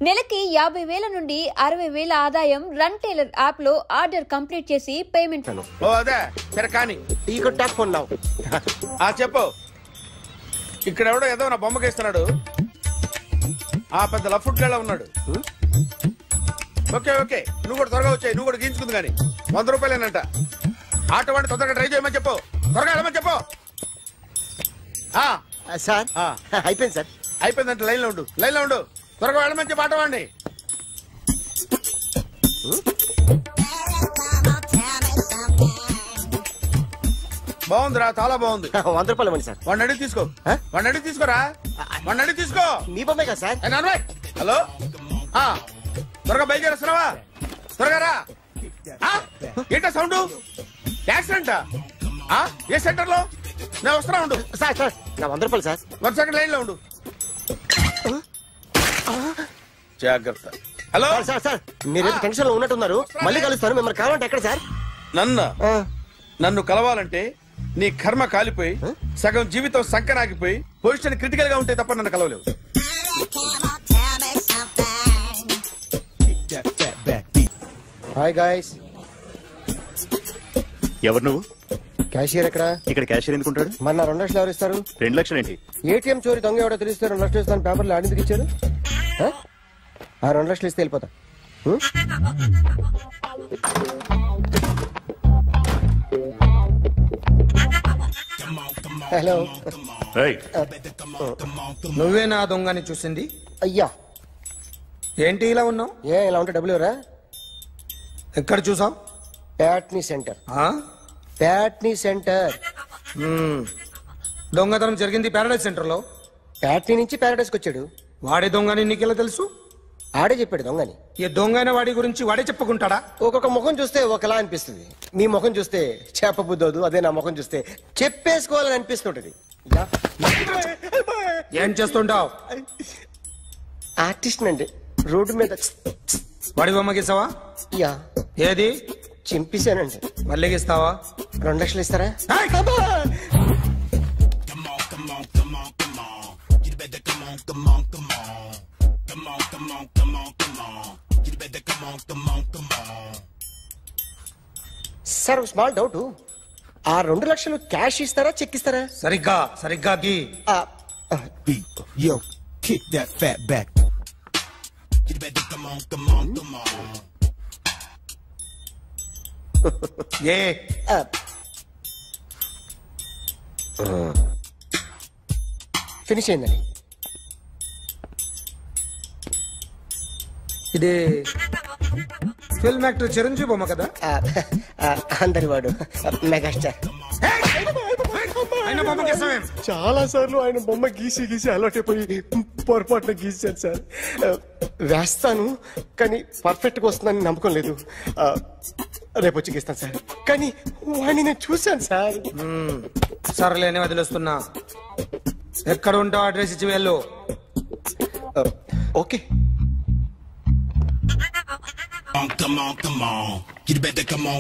నెలకి 50,000 నుండి 60,000 ఆదాయం రన్ టైలర్ యాప్ లో ఆర్డర్ కంప్లీట్ చేసి పేమెంట్. ఓ అదే సరే కానీ ఈ కాంటాక్ట్ ఫోన్ నౌ. చెప్పు. ఇక్కడ ఎవడో ఏదో నా బొమ్మకి ఇస్తున్నాడు. ఆ పెద్ద లఫుట్ గేళ ఉన్నాడు. ఓకే ఓకే నువ్వు కూడా త్వరగా వచ్చాయి. నువ్వు కూడా గీంచుకుంది కానీ 100 రూపాయలేనంట. ఆటో వాడిని తొందరగా ట్రై చేయమని చెప్పు. త్వరగా వెళ్ళమని చెప్పు. సార్ అయిపోయింది సార్. అయిపోయిందంటే లైన్లో ఉండు. లైన్లో ఉండు. త్వరగా వెళ్ళమని చెప్పి ఆటో వాడిని. బాగుందిరా చాలా బాగుంది. 100 రూపాయలు ఇవ్వండి సార్. వాడిని అడిగి తీసుకో. వాడిని అడిగి తీసుకోరా. వాడిని అడిగి తీసుకో. మీ బొమ్మే కదా సార్. హలో త్వరగా బయలుదేరేస్తున్నావా? త్వరగా రా. ఏంటా సౌండ్? యాక్సిడెంట్ ఏ సెంటర్ లో? నేను వస్తున్నా ఉండు. సార్ సార్ నా 100 రూపాయలు సార్. 1 సెకండ్ లైన్ లో ఉండు. జాగ్రత్త. హలో సార్ సార్ మీరు టెన్షన్ లో ఉన్నట్టున్నారు. మళ్ళీ కలుస్తాను. మిమ్మల్ని కావాలంటే ఎక్కడ సార్? నన్ను కలవాలంటే నీ కర్మ కాలిపోయి సగం జీవితం సంకనాగిపోయి పొజిషన్ క్రిటికల్ గా ఉంటే తప్ప నన్ను కలవలేవు. Hi guys. ఎవరు నువ్వు? క్యాషియర్ ఎక్కడ? ఇక్కడ క్యాషియర్ ఎందుకుంటాడు? మన 2 లక్షలు ఎవరు ఇస్తారు? 2 లక్షలు ఏంటి? ఏటీఎం చోరీ దొంగ ఎవడో తెలిస్తే 2 లక్షలు ఇస్తాను పేపర్లు ఆడిందుకు ఇచ్చారు. ఆ 2 లక్షలు ఇస్తే వెళ్ళిపోతా. హలో. నువ్వే నా దొంగని చూసింది? అయ్యా ఏంటి ఇలా ఉన్నావు? ఇలా ఉంటే డబ్బులు ఎవరా? ఎక్కడ చూసావు? ప్యాట్నీ సెంటర్. ప్యాట్నీ సెంటర్. దొంగతనం జరిగింది ప్యారడైజ్ సెంటర్ లో. ప్యాట్నీ నుంచి ప్యారడైజ్కి వచ్చాడు. వాడే దొంగని నీకెలా తెలుసు? ఆడే చెప్పాడు దొంగని. ఈ దొంగైన వాడి గురించి వాడే చెప్పుకుంటాడా? ఒక్కొక్క ముఖం చూస్తే ఒకలా అనిపిస్తుంది. మీ ముఖం చూస్తే చెప్పబుద్దోదు. అదే నా ముఖం చూస్తే చెప్పేసుకోవాలని అనిపిస్తుంటది. ఏం చేస్తుంటావు? ఆర్టిస్ట్ అండి. రోడ్డు మీద వాడి బొమ్మ గీసావా? యా. ఏది? చింపేశానండి. మళ్ళీ గీస్తావా? 2 లక్షలు ఇస్తారా? Sir small doubt. ఆ 2 లక్షలు క్యాష్ ఇస్తారా చెక్ ఇస్తారా? సరిగ్గా గీ. Yo, kick that fat back. You better come on. A finish అయిందండి. ఇది ఫిల్మ్ యాక్టర్ చిరంజీవి బొమ్మ కదా? అందరి వాడు మెగాస్టార్. చాలా సార్లు ఆయన బొమ్మ గీసి అలవాటైపోయి పొరపాటున గీసాను సార్. వేస్తాను కానీ పర్ఫెక్ట్ గా వస్తుందని నమ్మకం లేదు. రేపు వచ్చి గీస్తాను సార్. కానీ వాడిని నేను చూశాను సార్. సర్లేని వదిలేస్తున్నా. ఎక్కడ ఉంటావు అడ్రస్ ఇచ్చి వెళ్ళు. Okay. Come on. You better come on.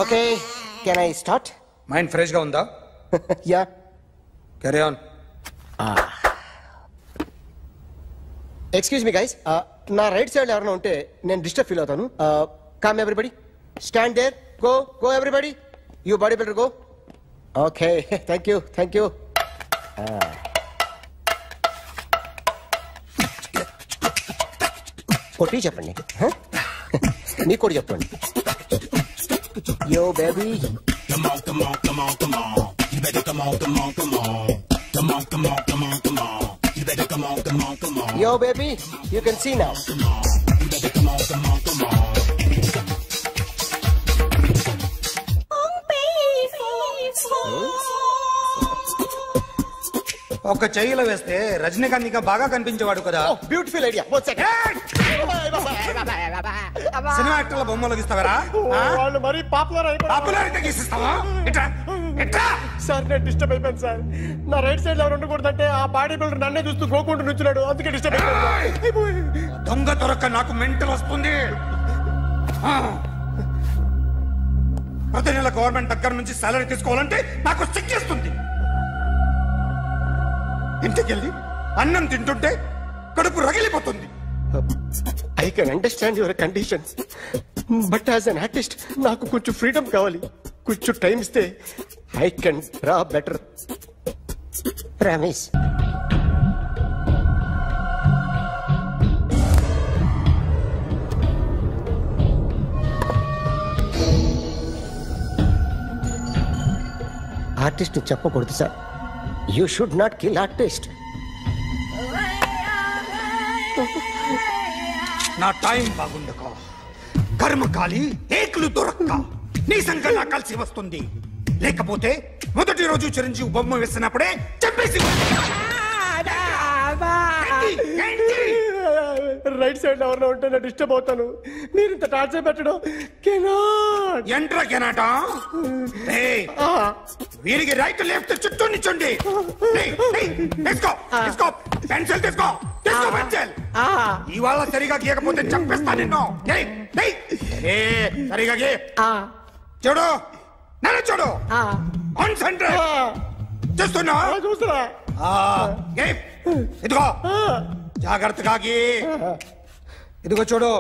Okay can I start? Mind fresh గా ఉందా? Yeah. Carry on. Excuse me guys. నా రైట్ సైడ్ ఎవరైనా ఉంటే నేను డిస్టర్బ్ ఫీల్ అవుతాను. Come everybody, stand there. Go everybody. You bodybuilder go. Okay thank you. కొట్టి చెప్పండి. మీకు కూడా చెప్పండి. Yo baby. Come on. You better come on. Come on. You better come on. Yo baby, you can see now. You better come on. ఒక చెయ్యిలో వేస్తే రజనీకాంత్ ఇంకా బాగా కనిపించేవాడు కదా. Beautiful idea. సినిమా యాక్టర్ల బొమ్మలు గీస్తావరా? వాళ్ళు మరీ పాపులారిటీ గీసిస్తావా? సార్ నేను డిస్టర్బ్ అయిపోయాను సార్. నా రైట్ సైడ్ ఎవరు ఉండకూడదంటే ఆ బాడీ బిల్డర్ నన్నే చూస్తూ గోకుంటూ నుంచున్నాడు. అందుకే డిస్టర్బ్ అయిపోయాను. దొంగ దొరక్క నాకు మెంటల్ వస్తుంది. ప్రతి నెల గవర్నమెంట్ దగ్గర నుంచి సాలరీ తీసుకోవాలంటే నాకు సిగ్గేస్తుంది. ఇంటికి వెళ్ళి అన్నం తింటుంటే కడుపు రగిలిపోతుంది. I can understand your conditions, but as an artist నాకు కొంచెం ఫ్రీడమ్ కావాలి. కొంచెం టైం ఇస్తే I can draw better. Ramesh artist చెప్పకూడదు sir. You should not kill artist. నా టైం బాగుండక కర్మకాలి ఏకులు దొరక్క నీ సంకల్లా కలిసి వస్తుంది. లేకపోతే మొదటి రోజు చిరంజీవి బొమ్మ వేసినప్పుడే చెప్పేసి రైట్ సైడ్ ఎవరిలో ఉంటే నేను డిస్టర్బ్ అవుతాను. మీరు ఇంత టార్చర్ పెట్టడం ఎంట్రా కెనాట. వీరికి రైట్ లెఫ్ట్ చుట్టూ నిచ్చండి. పెన్సిల్ తీసుకో, పెన్సిల్. ఇవాళ సరిగా గీయకపోతే చంపేస్తా నిన్ను. సరిగా గీ. చూడు, నన్ను చూడు. కాన్సంట్రేట్ చేస్తున్నా. ఇదిగో జాగ్రత్తగా గీ. ఇదిగో చూడు.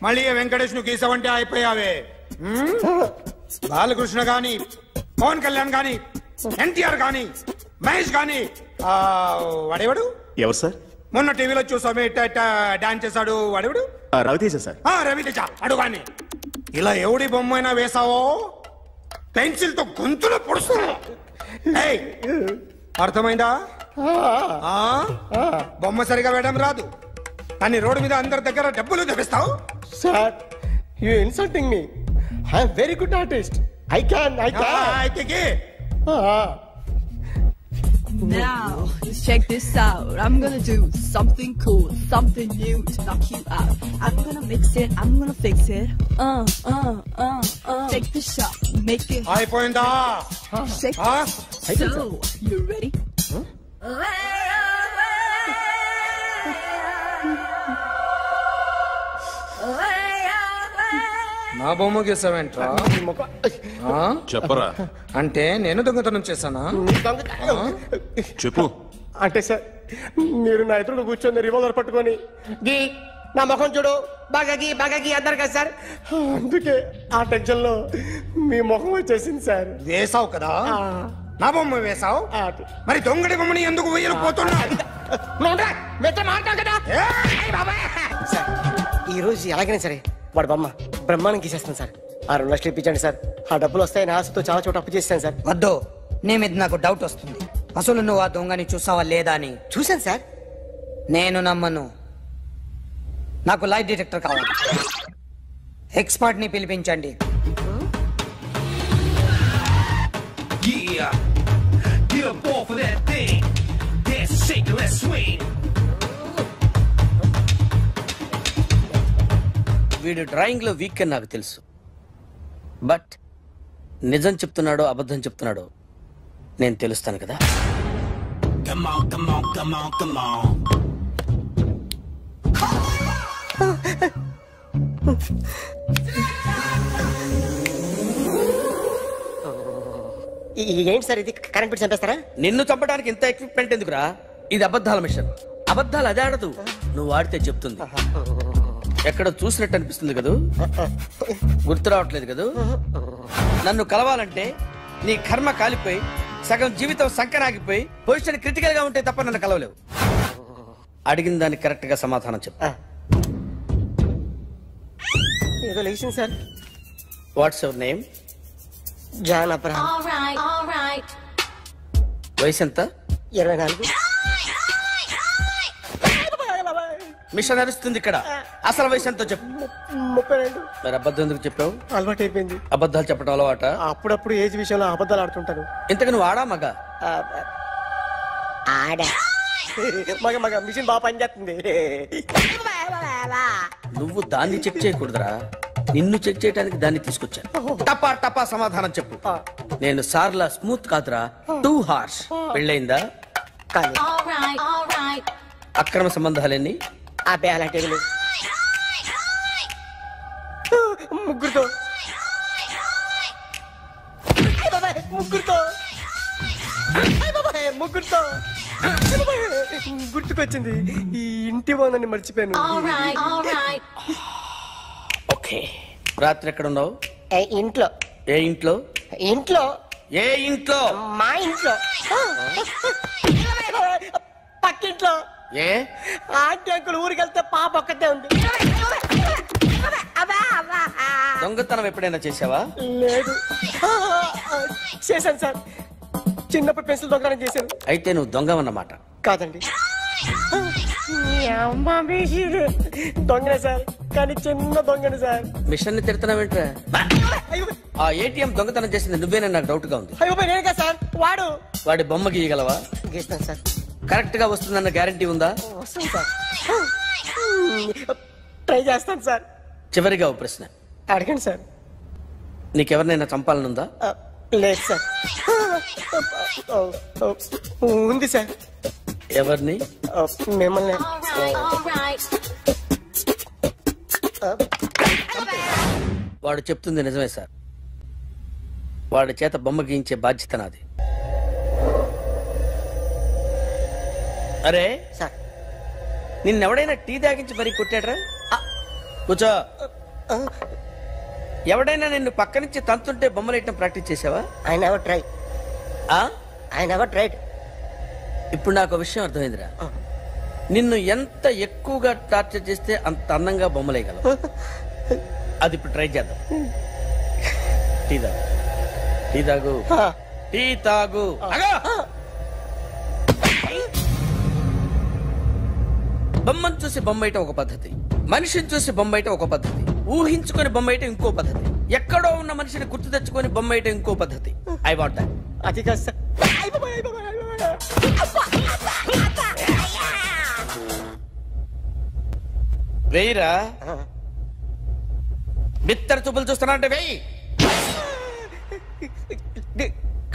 మళ్ళీ వెంకటేష్ ను గీసావంటే అయిపోయావే. బాలకృష్ణ గాని, పవన్ కళ్యాణ్ గాని, ఎన్టీఆర్ గాని, మహేష్ గాని, వాడేవాడు ఎవరు సార్? మొన్న టీవీలో చూసామే డాన్స్ చేశాడు వాడేవాడు? రవితేజ సార్. రవితేజ అడుగాని. ఇలా ఎవడి బొమ్మ అయినా వేసావో పెన్సిల్ తో గొంతులో పొడుస్తా. అర్థమైందా? బొమ్మ సరిగా వేయడం రాదు కానీ రోడ్డు మీద అందరి దగ్గర డబ్బులు తెప్పిస్తావు. Sir, you insulting me. I am very good artist. I can. Now, let's check this out. I'm gonna do something cool, something new to knock you out. I'm gonna mix it, I'm gonna fix it. Take the shot, make it. అయిపోయిందా? Shake it. So, you ready? నా బొమ్మ గీసావేంట్రా? చెప్పరా. అంటే నేను దొంగతనం చేశానా? చెప్పు. అంటే సార్, మీరు నా ఎదురు కూర్చొని రివాల్వర్ పట్టుకొని గీ నా ముఖం చూడు బాగా గీ అన్నారు కదా సార్. అందుకే ఆ టెన్షన్ లో మీ ముఖం వచ్చేసింది సార్. వేసావు కదా, నా బొమ్మ వేసావు. మరి దొంగడి బొమ్మని ఎందుకు వేయలేకపోతున్నా? ఈ రోజు ఎలాగైనా సరే వాడు బొమ్మ బ్రహ్మాండం గీసేస్తాను సార్. 6 లక్షలు ఇప్పించండి సార్. ఆ డబ్బులు వస్తాయని ఆశతో చాలా చోట అప్పు చేస్తాను సార్. వద్దు, నీ మీద నాకు డౌట్ వస్తుంది. అసలు నువ్వు ఆ దొంగని చూసావా లేదా అని. చూశాను సార్. నేను నమ్మను. నాకు లైట్ డిటెక్టర్ కావాలి. ఎక్స్పర్ట్ ని పిలిపించండి. వీడు డ్రాయింగ్ లో వీక్ అని నాకు తెలుసు, బట్ నిజం చెప్తున్నాడో అబద్ధం చెప్తున్నాడో నేను తెలుస్తాను కదా. ఏంటి సార్ ఇది? కరెంట్ బిల్ చంపేస్తారా? నిన్ను చంపడానికి ఇంత ఎక్విప్మెంట్ ఎందుకురా? ఇది అబద్ధాల మిషన్. అబద్ధాలు అదే ఆడదు, నువ్వు ఆడితే చెప్తుంది. ఎక్కడ చూసినట్టు అనిపిస్తుంది కదూ? గుర్తు రావట్లేదు కదూ? నన్ను కలవాలంటే నీ కర్మ కాలిపోయి సగం జీవితం సంకనాగిపోయి పొజిషన్ క్రిటికల్ గా ఉంటే తప్ప నన్ను కలవలేవు. అడిగిన దానికి కరెక్ట్ గా సమాధానం చెప్పు. ఏదో లేచింది sir. What's your name? John Abraham. వయసు ఎంత? 24. మిషన్ నడుస్తుంది ఇక్కడ. అసలు వయసు ఎంతో చెప్పు. 32. మరి అబద్ధం ఎందుకు చెప్పావు? అలవాటు అయిపోయింది. అబద్ధాలు చెప్పడం అలవాట? అప్పుడప్పుడు ఏజ్ విషయంలో అబద్ధాలు ఆడుతుంటాను. ఇంతకు నువ్వు ఆడా మగ? ఆడా. మగ మిషన్ బాగా పనిచేస్తుంది. నువ్వు దాన్ని చెక్ చేయకూడదురా, నిన్ను చెక్ చేయడానికి దాన్ని తీసుకొచ్చాను. టపా టపా సమాధానం చెప్పు. నేను సార్లా స్మూత్ కాదురా, టూ హార్ష్. పెళ్ళయిందా? అక్రమ సంబంధాలన్నీ? ముగ్గురుతో ముగ్గురుతో గుర్తుకొచ్చింది, ఈ ఇంటి ఓనర్ని మర్చిపోయాను. ఓకే, రాత్రి ఎక్కడ ఉన్నావు? ఇంట్లో. ఏ ఇంట్లో? ఇంట్లో. ఏ ఇంట్లో? మా ఇంట్లో. పక్కింట్లో. ఏ ఆంటీ అంకుల్ ఊరికి వెళ్తే పాప ఒక్కతే ఉంది. దొంగతనం ఎప్పుడైనా చేసావా? లేదు. చేశాను సార్, చిన్నప్పుడు పెన్సిల్ దొంగతనం చేశాను. అయితే నువ్వు దొంగవన్నమాట. కాదండి, దొంగనే సార్, కానీ చిన్న దొంగని సార్. మిషన్ ని తిడుతున్నావేంట్రా? ఆ ఏటీఎం దొంగతనం చేసింది నువ్వేనని నాకు డౌట్ గా ఉంది. అయ్యో నేనే సార్. వాడి బొమ్మ గీయగలవా? గీస్తాను సార్. కరెక్ట్ గా వస్తుందన్న గ్యారంటీ ఉందా? వస్తాను సార్, ట్రై చేస్తాను సార్. చివరిగా ఓ ప్రశ్న అడగండి సార్. నీకెవరినైనా చంపాలనుందా? లేదు సార్. ఉంది సార్. ఎవరిని? మిమ్మల్ని. వాడు చెప్తుంది నిజమే సార్. వాడి చేత బొమ్మ గీయించే బాధ్యత నాది. అరే సార్, నిన్నెవడైనా టీ తాగించి మరీ కొట్టాడ్రా? కూర్చో. ఎవడైనా నిన్ను పక్క నుంచి తంతుంటే బొమ్మలేయటం ప్రాక్టీస్ చేసావా? I never try. I never tried. ఇప్పుడు నాకు విషయం అర్థమైందిరా. నిన్ను ఎంత ఎక్కువగా టార్చర్ చేస్తే అంత అందంగా బొమ్మలేయగలవు. అది ఇప్పుడు ట్రై చేద్దాం. టీ తాగు, టీ తాగు, టీ తాగు. బొమ్మను చూసి బొమ్మేయటం ఒక పద్ధతి, మనిషిని చూసి బొమ్మేయటం ఒక పద్ధతి, ఊహించుకొని బొమ్మేయటం ఇంకో పద్ధతి, ఎక్కడో ఉన్న మనిషిని గుర్తు తెచ్చుకొని బొమ్మేయటం ఇంకో పద్ధతి. I want that. అది కాదు సార్. వెయ్యిరా. బిత్తర చూపులు చూస్తున్నా అంటే వెయ్యి.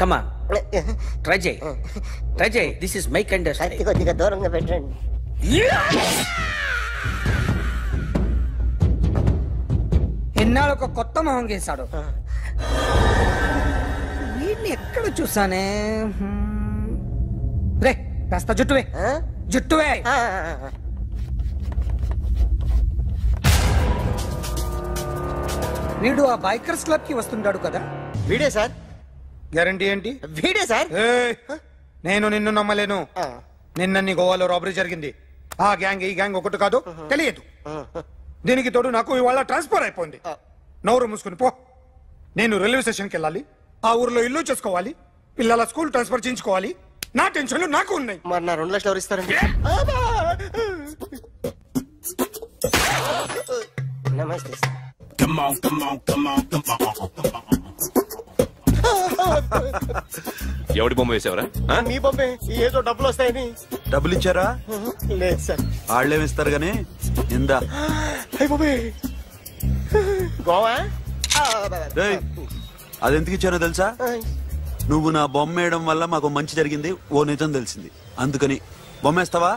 కమా, ట్రై చేయి, ట్రై చేయి. This is my kind of style. కొద్దిగా దూరంగా పెట్టండి. ఎన్నాళ్ళు ఒక కొత్త మొహం గీశాడు. వీడిని ఎక్కడ చూసానే? రే కాస్త జుట్టువే, జుట్టువే. వీడు ఆ బైకర్స్ క్లబ్ కి వస్తుంటాడు కదా? వీడే సార్. గ్యారంటీ ఏంటి? వీడే సార్. నేను నిన్ను నమ్మలేను. నిన్న నీ గోవాలో రాబరీ జరిగింది. ఆ గ్యాంగ్ ఈ గ్యాంగ్ ఒకటి కాదు, తెలియదు. దీనికి తోడు నాకు ఇవాళ ట్రాన్స్ఫర్ అయిపోయింది. నోరు మూసుకుని పో. నేను రైల్వే స్టేషన్కి వెళ్ళాలి, ఆ ఊర్లో ఇల్లు చేసుకోవాలి, పిల్లల స్కూల్ ట్రాన్స్ఫర్ చేయించుకోవాలి. నా టెన్షన్లు నాకు ఉన్నాయి. మరి నా 2 లక్షలు ఎవరు ఇస్తారండి? నమస్తే sir. Come on, come on, come on, come on. ఎవడి బొమ్మ వేసావరా? మీ బొమ్మే. ఏదో డబ్బులు వస్తాయని. డబ్బులు ఇచ్చారా? లేదు సార్. వాళ్ళేమిస్తారు గానీ ఇందా. గోవా అదెందుకు ఇచ్చానో తెలుసా? నువ్వు నా బొమ్మ వేయడం వల్ల మాకు మంచి జరిగింది, ఓ నిజం తెలిసింది. అందుకని బొమ్మేస్తావా?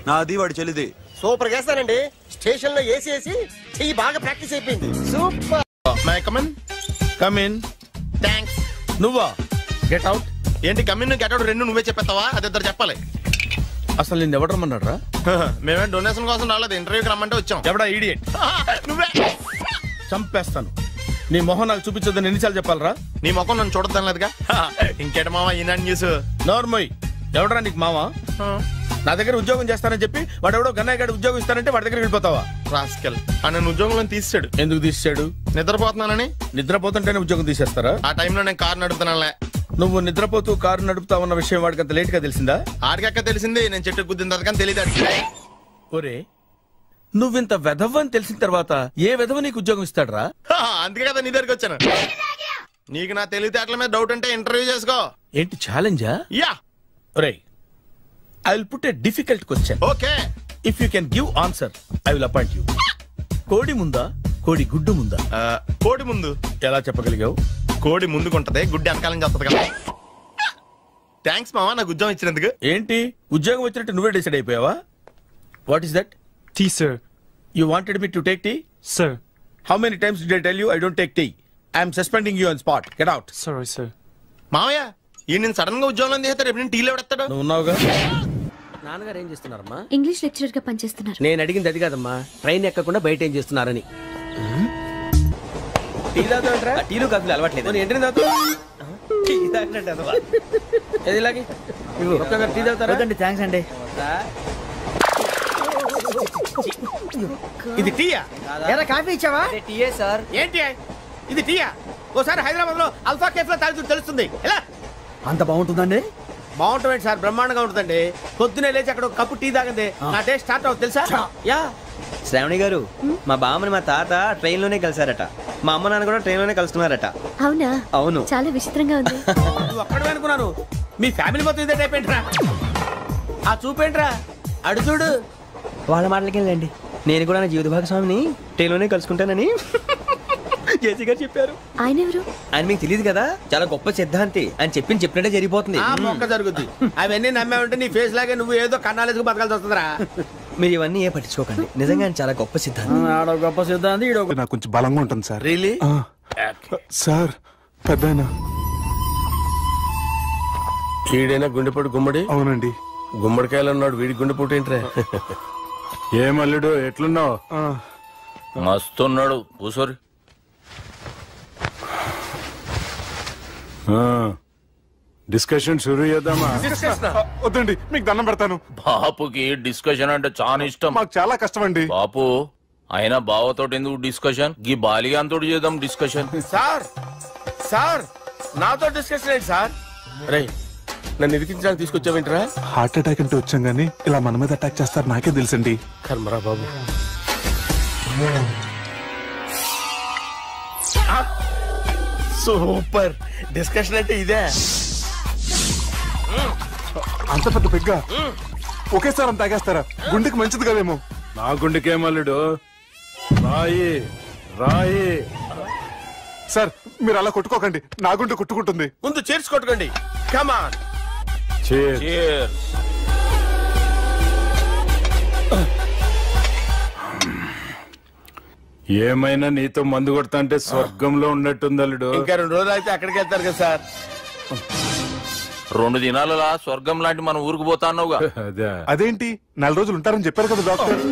నాది వాడి చెల్లిది. సూపర్ చేస్తానండి. స్టేషన్ లో ఏసీ చెయ్యి బాగా ప్రాక్టీస్ అయిపోయింది. Super. May I come in. Come in. Thanks. నువ్వా? Get out. ఏంటి కమిన్ గెట్ అవుట్ రెండు నువ్వే చెప్పేస్తావా? అది ఇద్దరు చెప్పాలి. అసలు నిన్ను ఎవరు రమ్మన్నాడు రా? మేమే డొనేషన్ కోసం రాలేదు, ఇంటర్వ్యూకి రమ్మంటే వచ్చాం. ఎవడా ఈడియట్? నువ్వే. చంపేస్తాను. నీ మొహం నాకు చూపించొద్దని ఎన్నిసార్లు చెప్పాలరా? నీ మొఖం నన్ను చూడద్దాం లేదుగా. ఇంకేట మావా ఈనాడు న్యూస్. నోర్మోయ్. ఎవడరా నీకు మావా? నా దగ్గర ఉద్యోగం చేస్తానని చెప్పి వాడు ఎవడో గన్నయ్య గారి ఉద్యోగం ఇస్తానంటే వాడి దగ్గర వెళ్ళిపోతావా? రాస్కెల్. నన్ను ఉద్యోగంలో తీసాడు. ఎందుకు తీసాడు? నిద్రపోతున్నానని. నిద్రపోతుంటేనే ఉద్యోగం తీసేస్తారా? ఆ టైంలో నేను కారు నడుపుతున్నానులే. నువ్వు నిద్రపోతూ కారు నడుపుతా ఉన్న విషయం వాడికి అంత లేట్ గా తెలిసిందా? ఆడికక్క తెలిసింది, నేను చెట్టు గుద్దిన తర్వాత కానీ తెలియదు. ఒరే, నువ్వింత వెధవ్ అని తెలిసిన తర్వాత ఏ వెధవ నీకు ఉద్యోగం ఇస్తాడరా? అందుకే కదా నీ దగ్గరికి వచ్చాను. నీకు నా తెలివితేటల మీద డౌట్ అంటే ఇంటర్వ్యూ చేసుకో. ఏంటి ఛాలెంజా? యా. ఒరే, I will put a difficult question. Okay. If you can give answer, I will appoint you. కోడి ముందా, కోడి గుడ్డు ముందా? కోడి ముందు. ఎలా చెప్పగలిగావు? కోడి ముందుకుంటది, గుడ్డి వెనకాలని చేస్తుంది కదా. థ్యాంక్స్ మావా నాకు ఉద్యోగం ఇచ్చినందుకు. ఏంటి ఉద్యోగం వచ్చినట్టు నువ్వే డిసైడ్ అయిపోయావా? What is that? Tea sir. You wanted me to take tea? Sir. How many times did I tell you I don't take tea? I am suspending you on spot. Get out. Sorry sir. మావయ్య ఈ నేను sudden గా ఉద్యోగంలో తీస్తాడు రేపు నేను టీలో పెడతాడు. నువ్వు ఉన్నావుగా. నాన్నగారు ఏం చేస్తున్నారమ్మా? ఇంగ్లీష్ లెక్చరర్ గా పనిచేస్తున్నారు. నేను అడిగింది అది కాదమ్మా, ట్రైన్ ఎక్కకుండా బయట ఏం చేస్తున్నారని. టీ తాగుతాంట్రా? టీలు కాఫీలు అలవాట్లేదు. ఎంట్రీ తాగుతా టీ తాగినట్టు ఎదిలాగి ఒక్కగారు టీ తాగుతారా? థ్యాంక్స్ అండి. ఇది టీయా? ఎరా కాఫీ ఇచ్చావా? టీయే సార్. ఏంటి ఇది టీయా? ఓసారి హైదరాబాద్ లో అల్ఫా కేఫ్ లో తాగుతూ తెలుస్తుంది. ఎలా అంత బాగుంటుందండి? బాగుంటుంది సార్, బ్రహ్మాండంగా ఉంటుందండి. పొద్దునే లేచి అక్కడ ఒక కప్పు టీ తాగండి నా టేస్ట్ స్టార్ట్ అవుతుంది తెలుసా? యా. శ్రావణి గారు, మా బామ్మని మా తాత ట్రైన్ లోనే కలిసారట, మా అమ్మ నాన్న కూడా ట్రైన్ లోనే కలుస్తున్నారట. అవునా? అవును. చాలా విచిత్రంగా ఉంది. నువ్వు ఒక్కడే అనుకున్నాను, మీ ఫ్యామిలీ మొత్తం ఇదే టైప్ ఏంట్రా? ఆ చూపేంట్రా అడు చూడు. వాళ్ళ మాటలకి వెళ్ళండి, నేను కూడా నా జీవిత భాగస్వామిని ట్రైన్ లోనే కలుసుకుంటానని జేసీ గారు చెప్పారు. ఆయన ఎవరు? ఆయన మీకు తెలియదు కదా, చాలా గొప్ప సిద్ధాంతి అని చెప్పినట్టే జరిగిపోతుంది. మొక్క జరుగుద్ది. అవన్నీ నమ్మావంటే నీ ఫేస్ లాగే నువ్వు ఏదో కన్నాలేసుకు బతకాల్సి వస్తుందిరా. మీరు ఇవన్నీ ఏ పట్టించుకోకండి, నిజంగా ఆయన చాలా గొప్ప సిద్ధాంతి. గొప్ప సిద్ధాంతి. నాకు కొంచెం బలంగా ఉంటుంది సార్. రియలీ? సార్ పెద్దయినా ఈడైనా గుండెపోటు గుమ్మడి? అవునండి. గుమ్మడికాయలు అన్నాడు, వీడి గుండెపోటు ఏంట్రా? ఏమల్లుడు ఎట్లున్నావు? మస్తున్నాడు. కూసోరి. డిస్కషన్ షురూ చేద్దామా? వద్దండి, మీకు దండం పెడతాను. బాపుకి డిస్కషన్ అంటే చాలా ఇష్టం. మాకు చాలా కష్టం అండి. బాపు అయినా బావతోటి ఎందుకు డిస్కషన్? గీ బాలిగాంతోటి చేద్దాం డిస్కషన్. సార్ సార్ నాతో డిస్కషన్ ఏంటి సార్? రే నన్ను ఇరికించడానికి తీసుకొచ్చావేంట్రా? హార్ట్ అటాక్ అంటే వచ్చాం గానీ ఇలా మన మీద అటాక్ చేస్తారు నాకే తెలుసండి. కర్మరా బాబు. సూపర్ డిస్కషన్ అంటే ఇదే. అంత పెద్ద పెగ్గా ఒకేసారి అంత తాగేస్తారా? గుండెకి మంచిది కదేమో. నా గుండెకేమల్లుడు రాయి రాయి. సార్ మీరు అలా కొట్టుకోకండి, నా గుండె కొట్టుకుంటుంది. ముందు చేర్చి కొట్టుకోండి. కమాన్. ఏమైనా నీతో మందు కొడతా అంటే స్వర్గంలో ఉన్నట్టుంది అల్లుడు. ఇంకా 2 రోజులు అయితే అక్కడికి వెళ్తారు కదా సార్. 2 దినాలలా స్వర్గం లాంటి మన ఊరికి పోతాన్నావుగా. అదేంటి 4 రోజులు ఉంటారని చెప్పారు కదా డాక్టర్.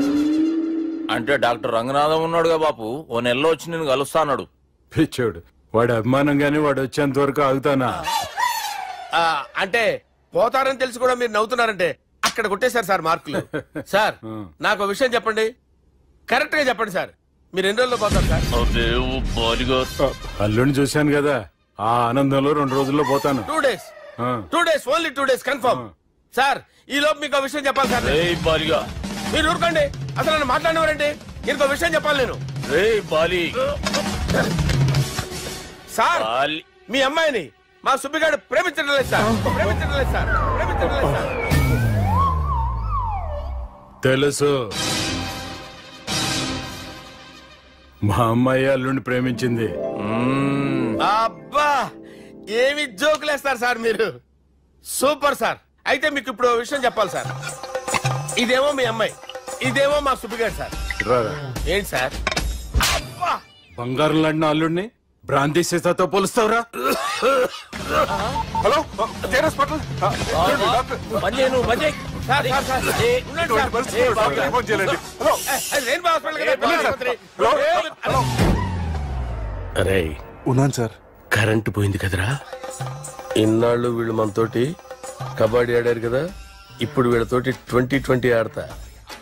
అంటే డాక్టర్ రంగనాథం ఉన్నాడుగా బాపు, ఓ నెలలో వచ్చి నేను కలుస్తా అన్నాడు. పిచ్చోడు, వాడు అభిమానంగానే వాడు వచ్చేంత వరకు ఆగుతానా? అంటే పోతారని తెలిసి కూడా మీరు నవ్వుతున్నారంటే అక్కడ కొట్టేశారు సార్ మార్కులు. సార్ నాకు ఒక విషయం చెప్పండి, కరెక్ట్ గా చెప్పండి సార్. మీరు ఎన్ని రోజుల్లో పోతారు సార్? అల్లుడిని చూశాను కదా, ఆ ఆనందంలో 2 రోజుల్లో పోతాను. 2 days. 2 days, only 2 days confirm. Sir ఈ లోపు మీకు విషయం చెప్పాలి సార్. మీరు ఊరుకోండి, అసలు నన్ను మాట్లాడినవారండి. ఇంకో విషయం చెప్పాలి నేను. సార్ మీ అమ్మాయిని మా సుబ్బిగాడు ప్రేమించడం లేదు సార్. ప్రేమించడం లేదు సార్. ప్రేమించడం లేదు సార్. తెలుసు, మా అమ్మాయి అల్లుడిని ప్రేమించింది. అబ్బా ఏమి జోకులేస్తారు సార్ మీరు. Super sir. అయితే మీకు ఇప్పుడు విషయం చెప్పాలి సార్. ఇదేమో మీ అమ్మాయి, ఇదేమో మా సుబ్బిగాడు సార్. ఏంటి సార్? బంగారం లాంటి అల్లుడిని బ్రాంతి సీసాతో పోలుస్తావురా? Hello hospital. అరే ఉన్నాను సార్. కరెంటు పోయింది కదరా. ఇన్నాళ్ళు వీళ్ళు మనతోటి కబడ్డీ ఆడారు కదా, ఇప్పుడు వీళ్ళతోటి 2020 ఆడతా.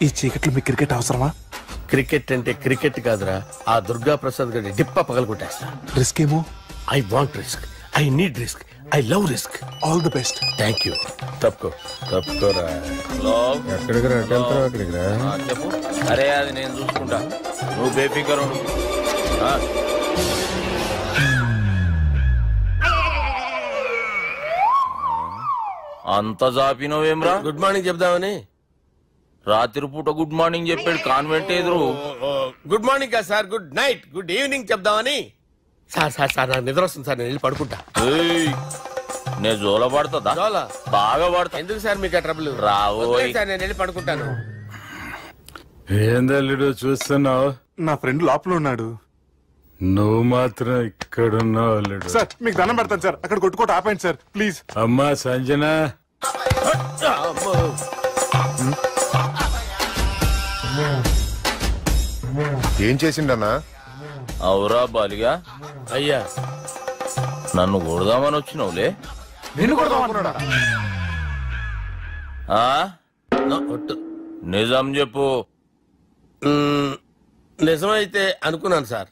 ఈ చీకట్లో మీ క్రికెట్ అవసరమా? క్రికెట్ అంటే క్రికెట్ కాదురా, ఆ దుర్గా ప్రసాద్ గారి డిప్ప పగలగొట్టేస్తా. రిస్క్ ఏమో. I want risk, I need risk, I love risk. All the best. Thank you. తప్పుకోరా. ఎక్కడికి రా? అక్కడికి రా. చెప్పు. అరే అది నేను చూసుకుంటా, నువ్వు బేఫికర్ ఉండు. అంత జాపినవేమ్రా? గుడ్ మార్నింగ్ చెప్దామని. రాత్రి పూట గుడ్ మార్నింగ్ చెప్పాడు కాన్వెంట్ ఎదురు. గుడ్ మార్నింగ్ కదా sir, good night, good evening చెప్దామని. సార్ సార్ సార్ నాకు నిద్ర వస్తుంది సార్, నేను వెళ్ళి పడుకుంటా. నేను జోల పడుతుందా? బాగా పడతా. ఎందుకు సార్ మీకు ట్రబుల్? రావు సార్, నేను వెళ్ళి ఏందల్లుడు చూస్తున్నావు? నా ఫ్రెండ్ లోపల ఉన్నాడు. నువ్వు మాత్రం ఇక్కడ ఉన్నావు. సార్ మీకు దండం పెడతాను సార్, అక్కడ కొట్టుకోట ఆపండి సార్ ప్లీజ్. అమ్మా సంజన, ఏం చేసిండన్నా? అవురా బాలిగా, అయ్యా నన్ను కొడదామని వచ్చినావులే. నిజం చెప్పు. నిజమైతే అనుకున్నాను సార్.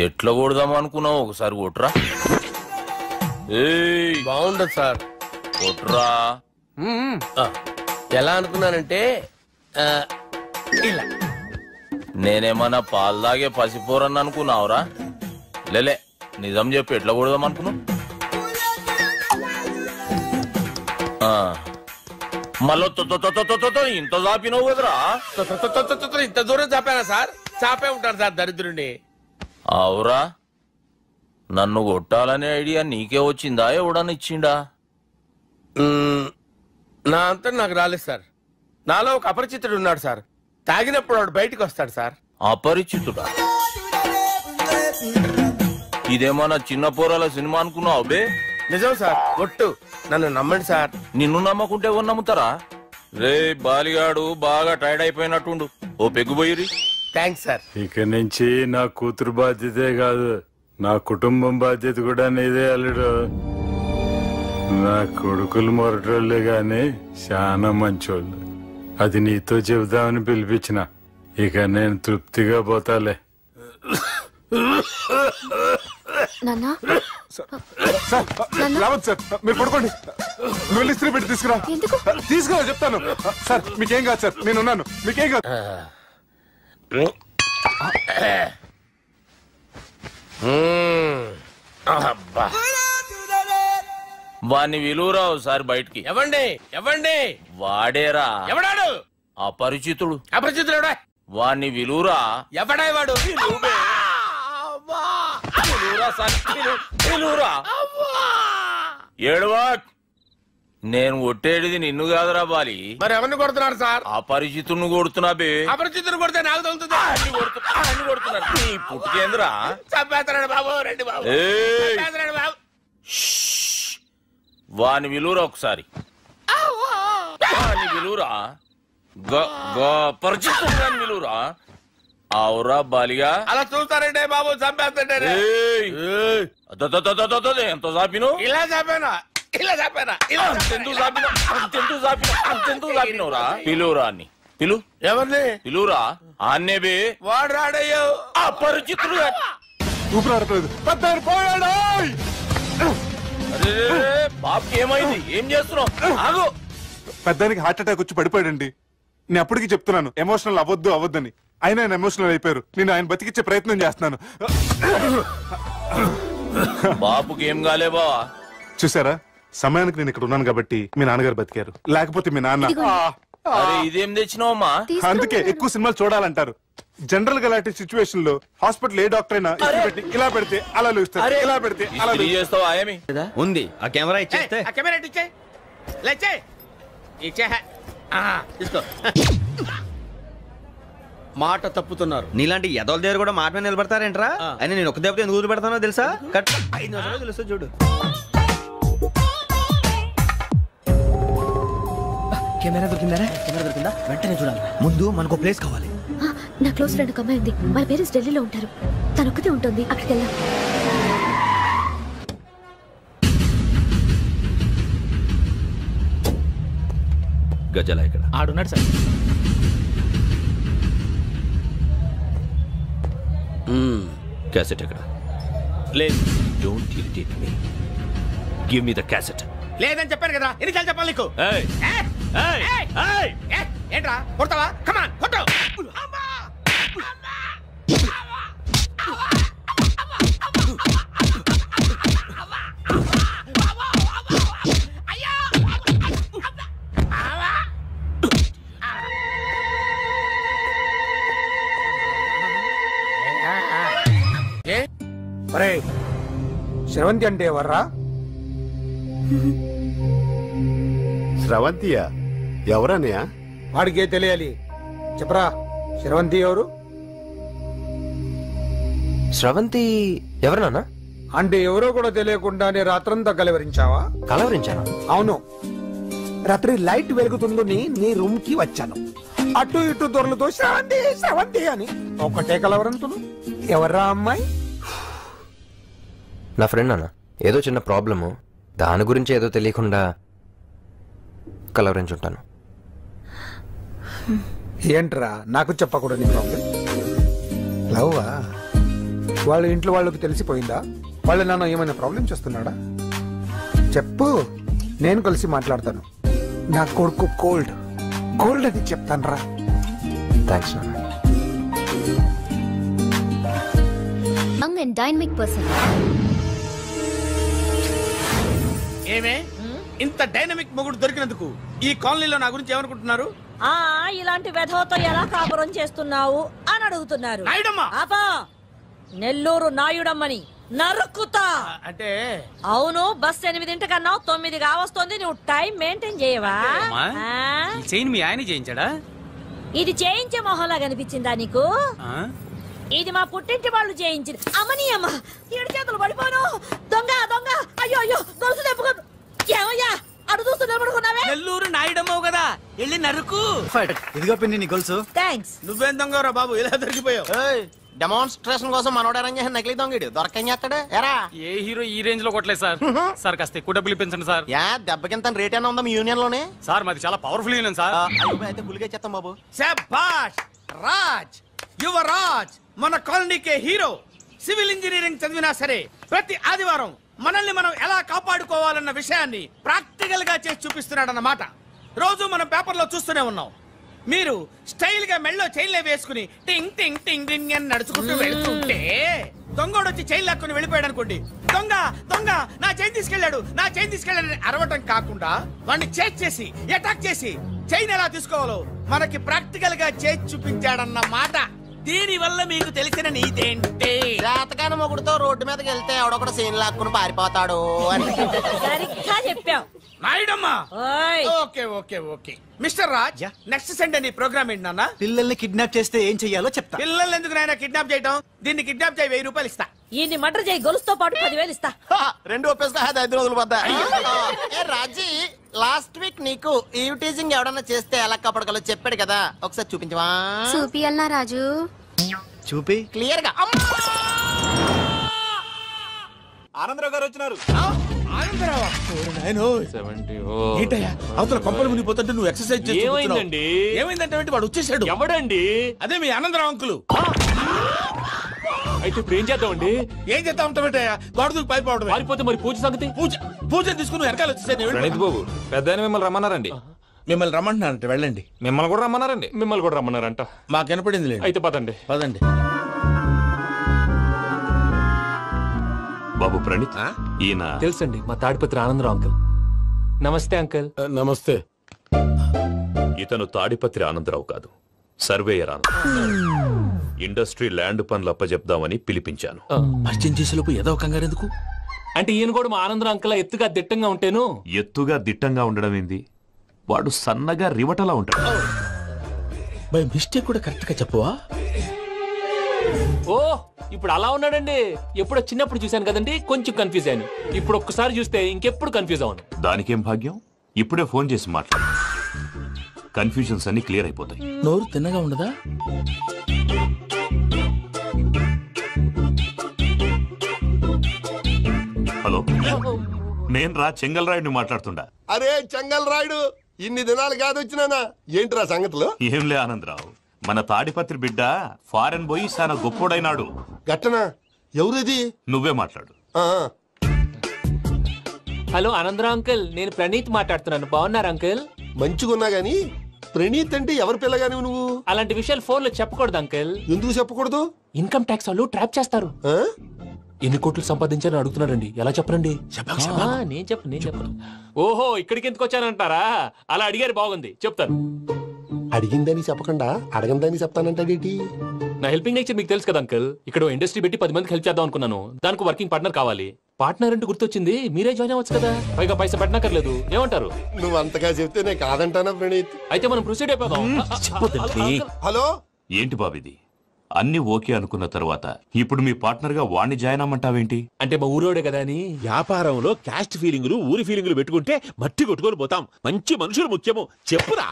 ఎట్లా కొడదాం అనుకున్నావు? ఒకసారి కొట్రా. బాగుండదు సార్. కొట్రా. ఎలా అనుకున్నానంటే ఇలా. నేనేమన్నా పాలు తాగే పసిపోరని అనుకున్నావురా? లేలే, నిజం చెప్పి ఎట్లా కొడదాం అనుకున్నావు? మళ్ళీ ఇంత చాపినవు కదరా? ఇంత దూరం చాపానా సార్? చాపే ఉంటాను సార్ దరిద్రుడిని. అవురా, నన్ను కొట్టాలనే ఐడియా నీకే వచ్చిందా? ఎవడన్నా ఇచ్చిండా? నా అంతా నాకు రాలేదు సార్. నాలో ఒక అపరిచితుడు ఉన్నాడు సార్. తాగినప్పుడు వాడు బయటకు వస్తాడు సార్. అపరిచితుడా? ఇదేమన్నా చిన్న పోరాల సినిమా అనుకున్నావు బే? నిజం సార్, ఒట్టు. నన్ను నమ్మండి సార్. నిన్ను నమ్మకుంటే ఎవరు నమ్ముతారా? రే బాలిగాడు బాగా టైర్డ్ అయిపోయినట్టుండు, ఓ పెగ్గుపోయిరి. Thanks sir. ఇక నుంచి నా కూతురు బాధ్యతే కాదు, నా కుటుంబం బాధ్యత కూడా నీదే అల్లుడు. నా కొడుకులు మొరటోళ్ళే గాని చాలా మంచోళ్ళు. అది నీతో చెబుదామని పిలిపించిన. ఇక నేను తృప్తిగా పోతాలే. సార్ మీరు పడుకోండి. నువ్వు వెళ్ళి ఇస్త్రీ పెట్టి తీసుకురా. తీసుకురా చెప్తాను. సార్ మీకేం కాదు సార్, నేనున్నాను. మీకేం కాదు. వాణ్ణి విలువరావు సార్ బయటికి. ఎవండి వాడేరా. ఎవడాడు? అపరిచితుడు. అపరిచితుడు ఎవడా? వాణ్ణి విలువరా. ఎవడా వాడు? ఏడవా. నేను కొట్టేది నిన్ను కాదురా బాలి. మరి ఎవరిని కొడుతున్నారు సార్? అపరిచితుడిని కొడుతున్నా బే. అపరిచితుడు కొడితే నాకు తగులుతుంది. అన్ని కొడుతున్నారు. నీ పుట్టుకేంద్రా? చంపేస్తాడు బాబు. రండి బాబు. వాని విలువరా ఒకసారి. వాని విలువరా. పరిచితుడు విలువరా. అవురా బాలిగా. అలా చూస్తారంటే బాబు చంపేస్తాడే. ఎంత చాపిను? ఇలా చాపానా? ఇలా చాపానా? ఇలా అంతెందుకు చాపిన? అంతెందుకు చాపిన? అంతెందుకు చాపినవురా? పిలువురా అన్ని. పిలు. ఎవరిని? పిలువురా. ఆన్నే బే. వాడు రాడయ్యో. అపరిచితుడు. ఊపిరాడట్లేదు. పెద్దాయన పోయాడు. అరే బాబుకి ఏమైంది? ఏం చేస్తున్నావు? ఆగు. పెద్దానికి హార్ట్ అటాక్ వచ్చి పడిపోయాడండి. నేను అప్పటికి చెప్తున్నాను ఎమోషనల్ అవ్వద్దని. ఆయన ఎమోషనల్ అయిపోయారు. నేను ఆయన బతికిచ్చే ప్రయత్నం చేస్తున్నాను. బాబుకి ఏం కాలే బావా? చూసారా, సమయానికి నేను ఇక్కడ ఉన్నాను కాబట్టి మీ నాన్నగారు బతికారు. లేకపోతే మీ నాన్న. ఇదేం తెచ్చినావమ్మా? అందుకే ఎక్కువ సినిమాలు చూడాలంటారు. జనరల్ గా అలాంటి సిచ్యువేషన్ లో హాస్పిటల్ ఏ డాక్టర్ అయినా పెట్టి ఇలా పెడితే అలా లూస్తారు, ఇలా పెడితే అలా చేస్తావా? ఏమి ఉంది ఆ కెమెరా ఇచ్చేస్తే. ఆ కెమెరా ఇచ్చే. లేచే. ఇచ్చే. తీసుకో. మాట తప్పుతున్నారు. నీలాంటి ఎదల దగ్గర కూడా మాట మీద నిలబడతారేంట్రా? అని నేను ఒక దెబ్బతో ఎందుకు పెడతానో తెలుసా? కట్ 5 నిమిషాలు తెలుసా చూడు. కెమెరా దొరికిందా? కెమెరా దొరికిందా? వెంటనే చూడాలి. ముందు మనకు ప్లేస్ కావాలి. నా క్లోజ్ ఫ్రెండ్ ఒక అమ్మాయి ఉంది. వాళ్ళ పేరెంట్స్ ఢిల్లీలో ఉంటారు. తను ఒక్కతే ఉంటుంది. అక్కడికి వెళ్దాం. గజల ఇక్కడ ఆడున్నాడు సార్. క్యాసెట్ ఎక్కడ? లేదు. Don't irritate me. Give me the cassette. లేదని చెప్పాను కదా, ఎన్నిసార్లు చెప్పాలి నీకు? ఏయ్ ఏయ్ ఏంట్రా కొడతావా? కమాన్ కొట్టు. శ్రవంతి అంటే ఎవర్రా? స్రవంతియా? ఎవరన్నయ్యా? వాడికే తెలియాలి. చెప్పరా, శ్రవంతి ఎవరు? స్రవంతి ఎవరు నాన్న? అంటే ఎవరో కూడా తెలియకుండానే రాత్రంతా కలవరించావా? కలవరించాను. అవును, రాత్రి లైట్ వెలుగుతుందని నీ రూమ్ కి వచ్చాను. అటు ఇటు దొరలతో శ్రవంతి శ్రవంతి అని ఒకటే కలవరంతులు. ఎవరా అమ్మాయి? నా ఫ్రెండ్ నాన్న. ఏదో చిన్న ప్రాబ్లము, దాని గురించి ఏదో తెలియకుండా కలవరించుంటాను. ఏంట్రా నాకు చెప్పకూడదు ప్రాబ్లం? లవ్వా? వాళ్ళ ఇంట్లో వాళ్ళకి తెలిసిపోయిందా? వాళ్ళ నాన్న ఏమైనా ప్రాబ్లం చేస్తున్నాడా? చెప్పు, నేను కలిసి మాట్లాడతాను. నా కొడుకు కోల్డ్ కోల్డ్ అని చెప్తాను రా. థ్యాంక్స్ నాన్న. Young and dynamic person. ఏమే ఇంత డైనమిక్ మొగుడు దొరికినందుకు ఈ కాలనీలో నా గురించి ఏమనుకుంటున్నారు? ఇలాంటి వెధవతో ఎలా కాపురం చేస్తున్నావు అని అడుగుతున్నారు. ఆపా, నెల్లూరు నాయుడమ్మని నరుక్కుతా. అంటే అవును, బస్ 8 కన్నావు, 9 కావస్తుంది. నువ్వు టైం మెయింటైన్ చేయవా? మీ ఆయన చేయించాడా? ఇది చేయించే మొహంలా కనిపించిందా నీకు? ఇది మా పుట్టింటి వాళ్ళు చేయించింది. అమ్మని అమ్మ, 7 చేతులు పడిపోను. దొంగ దొంగ, అయ్యో అయ్యో, దొరుసు తెప్పుకోదు. ఏమయ్యా అడు చూస్తున్నా పడుకున్నావే? నెల్లూరు నాయుడమ్మవు కదా, వెళ్ళి నరుకు. ఇదిగో పిన్ని నీ గొలుసు. థ్యాంక్స్. నువ్వేం దొంగరా బాబు, ఇలా దొరికిపోయావు? డెమాన్స్ట్రేషన్ కోసం మనోడు అరేంజ్ చేసిన నకిలీ దొంగడు దొరకని చేస్తాడు. ఎరా ఏ హీరో ఈ రేంజ్ లో కొట్టలేదు సార్. సార్ కాస్త ఎక్కువ డబ్బులు ఇప్పించండి సార్. దెబ్బకింత రేట్ అయినా ఉందా మీ యూనియన్ లోనే? సార్ మాది చాలా పవర్ఫుల్ యూనియన్ సార్. అయితే గులిగా చేస్తాం బాబు. శభాష్ రాజ్, యువరాజ్, మన కాలనీకే హీరో. సివిల్ ఇంజనీరింగ్ చదివినా సరే ప్రతి ఆదివారం మనల్ని మనం ఎలా కాపాడుకోవాలన్న విషయాన్ని ప్రాక్టికల్ గా చేసి చూపిస్తున్నాడన్నమాట. రోజు మనం పేపర్లో చూస్తూనే ఉన్నాం. మీరు స్టైల్ గా మెళ్ళో చైన్లే వేసుకుని టింగ్ టింగ్ టింగ్ టింగ్ అని నడుచుకుంటూ వెళ్తుంటే దొంగోడు వచ్చి చైన్ లాక్కుని వెళ్ళిపోయాడు అనుకోండి. దొంగ దొంగ నా చైన్ తీసుకెళ్లాడు, నా చైన్ తీసుకెళ్లాడని అరవటం కాకుండా వాడిని చేజ్ చేసి అటాక్ చేసి చైన్ ఎలా తీసుకోవాలో మనకి ప్రాక్టికల్ గా చేసి చూపించాడన్న మాట. దీని వల్ల మీకు తెలిసిన నీతేంటి? జాతకాన మొగుడుతో రోడ్డు మీదకి వెళ్తే ఎవడొకడు సీన్ లాక్కుని పారిపోతాడు అని. సరిగ్గా చెప్పావు నాయుడమ్మా. Okay okay okay mister Raj, next Sunday నీ ప్రోగ్రామ్ ఏంటి నాన్న? పిల్లల్ని కిడ్నాప్ చేస్తే ఏం చెయ్యాలో చెప్తా. పిల్లల్ని ఎందుకు నాయన కిడ్నాప్ చేయటం? దీన్ని కిడ్నాప్ చేయి, 1000 రూపాయలు ఇస్తా. ఈయన్ని మర్డర్ చేయి, గొలుసుతో పాటు 10,000 ఇస్తా. 2 ఒప్పేస్తా, 5 రోజులు పోతా. రాజీ, లాస్ట్ వీక్ నీకు ఈ టీజింగ్ ఎవడన్నా చేస్తే ఎలా కాపాడగలో చెప్పాడు కదా, ఒకసారి చూపించవా? చూపియల్నా రాజు? చూపి క్లియర్ గా. ఆనందరావు గారు వచ్చినారు. ఏంటయ్యా అవతల కొంపలు మునిగిపోతుంటే నువ్వు ఎక్సర్సైజ్ చేస్తున్నావు? ఏమైందండి? ఏమైందంటే వాడు వచ్చేసాడు. ఎవడండి? అదే మీ ఆనందరావు అంకులు. అయితే ఇప్పుడు ఏం చేద్దామండి? ఏం చేస్తా ఉంటావేటయ్యా, గొడవకు పైపోవడం. పారిపోతే మరి పూజ సంగతి? పూజ తీసుకుని వెనకాల వచ్చేసాను. ప్రణీత్ బాబు, పెద్ద మిమ్మల్ని రమ్మన్నారండి. మిమ్మల్ని రమ్మంటున్నారంట, వెళ్ళండి. మిమ్మల్ని కూడా రమ్మన్నారండి. మిమ్మల్ని కూడా రమ్మన్నారంట. మాకు వినపడింది లేదు. అయితే పదండి. పదండి. బాబు ప్రణీత్, ఈయన తెలుసండి, మా తాడిపత్రి ఆనందరావు అంకుల్. నమస్తే అంకుల్. నమస్తే. ఇతను తాడిపత్రి ఆనందరావు కాదు, సర్వేయర్ ఆనందరావు. ఇండస్ట్రీ ల్యాండ్ పనులు అప్పచెప్దామని పిలిపించాను. పరిచయం చేసేలోపు ఏదో కంగారు ఎందుకు? అంటే ఈయన కూడా మా ఆనందరావు అంకుల్ ఎత్తుగా దిట్టంగా ఉంటేను. ఎత్తుగా దిట్టంగా ఉండడం ఏంది, వాడు సన్నగా రివటలా ఉంటాడు. బై మిస్టేక్ కూడా కరెక్ట్ గా చెప్పవా? ఓ, ఇప్పుడు అలా ఉన్నాడండి. ఎప్పుడో చిన్నప్పుడు చూశాను కదండి, కొంచెం కన్ఫ్యూజ్ అయ్యాను. ఇప్పుడు ఒక్కసారి చూస్తే ఇంకెప్పుడు కన్ఫ్యూజ్ అవ్వను. దానికేం భాగ్యం, ఇప్పుడే ఫోన్ చేసి మాట్లాడు. కన్ఫ్యూజన్స్ అన్ని క్లియర్ అయిపోతాయి. నోరు తిన్నగా ఉండదా? హలో, నేను రా చెంగల్ రాయుడిని మాట్లాడుతుండా. అరే చెంగల్ రాయుడు, ఇన్ని దినాలు కాదు వచ్చినానా? ఏంట్రా సంగతులు? ఏంలే ఆనందరావు, మన తాడిపత్రి బిడ్డ ఫారెన్ పోయి చాలా గొప్పోడైనాడు. గట్టనా? ఎవరిది? నువ్వే మాట్లాడు. హలో ఆనందరావు అంకుల్, నేను ప్రణీత్ మాట్లాడుతున్నాను. బాగున్నారు అంకుల్? మంచిగున్నా గాని ప్రణీత్ అంటే ఎవరి పిల్లగాని నువ్వు? అలాంటి విషయాలు ఫోన్ లో చెప్పకూడదు అంకుల్. ఎందుకు చెప్పకూడదు? ఇన్కమ్ ట్యాక్స్ వాళ్ళు ట్రాప్ చేస్తారు. ఎన్ని కోట్లు సంపాదించాలని అడుగుతున్నారండి, ఎలా చెప్పరండి? నేను చెప్పను. ఓహో, ఇక్కడికి ఎందుకు వచ్చానంటారా? అలా అడిగారు, బాగుంది, చెప్తాను. అడిగిందని చెప్పకుండా అడగందని చెప్తానంటాడేటి? నా హెల్పింగ్ నేచర్ మీకు తెలుసు కదా అంకుల్. ఇక్కడ ఇండస్ట్రీ పెట్టి 10 మందికి హెల్ప్ చేద్దాం అనుకున్నాను. దానికి వర్కింగ్ పార్ట్నర్ కావాలి. పార్ట్నర్ అంటే గుర్తొచ్చింది, మీరే జాయిన్ అవ్వచ్చు కదా, పైగా పైసా పెట్టనక్కర్లేదు. ఏమంటారు? నువ్వు అంతగా చెప్తే నేను కాదంటానా ప్రణీత్? అయితే మనం ప్రొసీడ్ అయిపోదాం. హలో, ఏంటి బాబిది? అన్ని ఓకే అనుకున్న తర్వాత ఇప్పుడు మీ పార్ట్నర్ గా వాణ్ణి జాయిన్ అమ్మంటావేంటి? అంటే మా ఊరోడే కదా అని. వ్యాపారంలో క్యాస్ట్ ఫీలింగులు ఊరి ఫీలింగులు పెట్టుకుంటే మట్టి కొట్టుకొని పోతాం. మంచి మనుషులు ముఖ్యము చెప్పురా.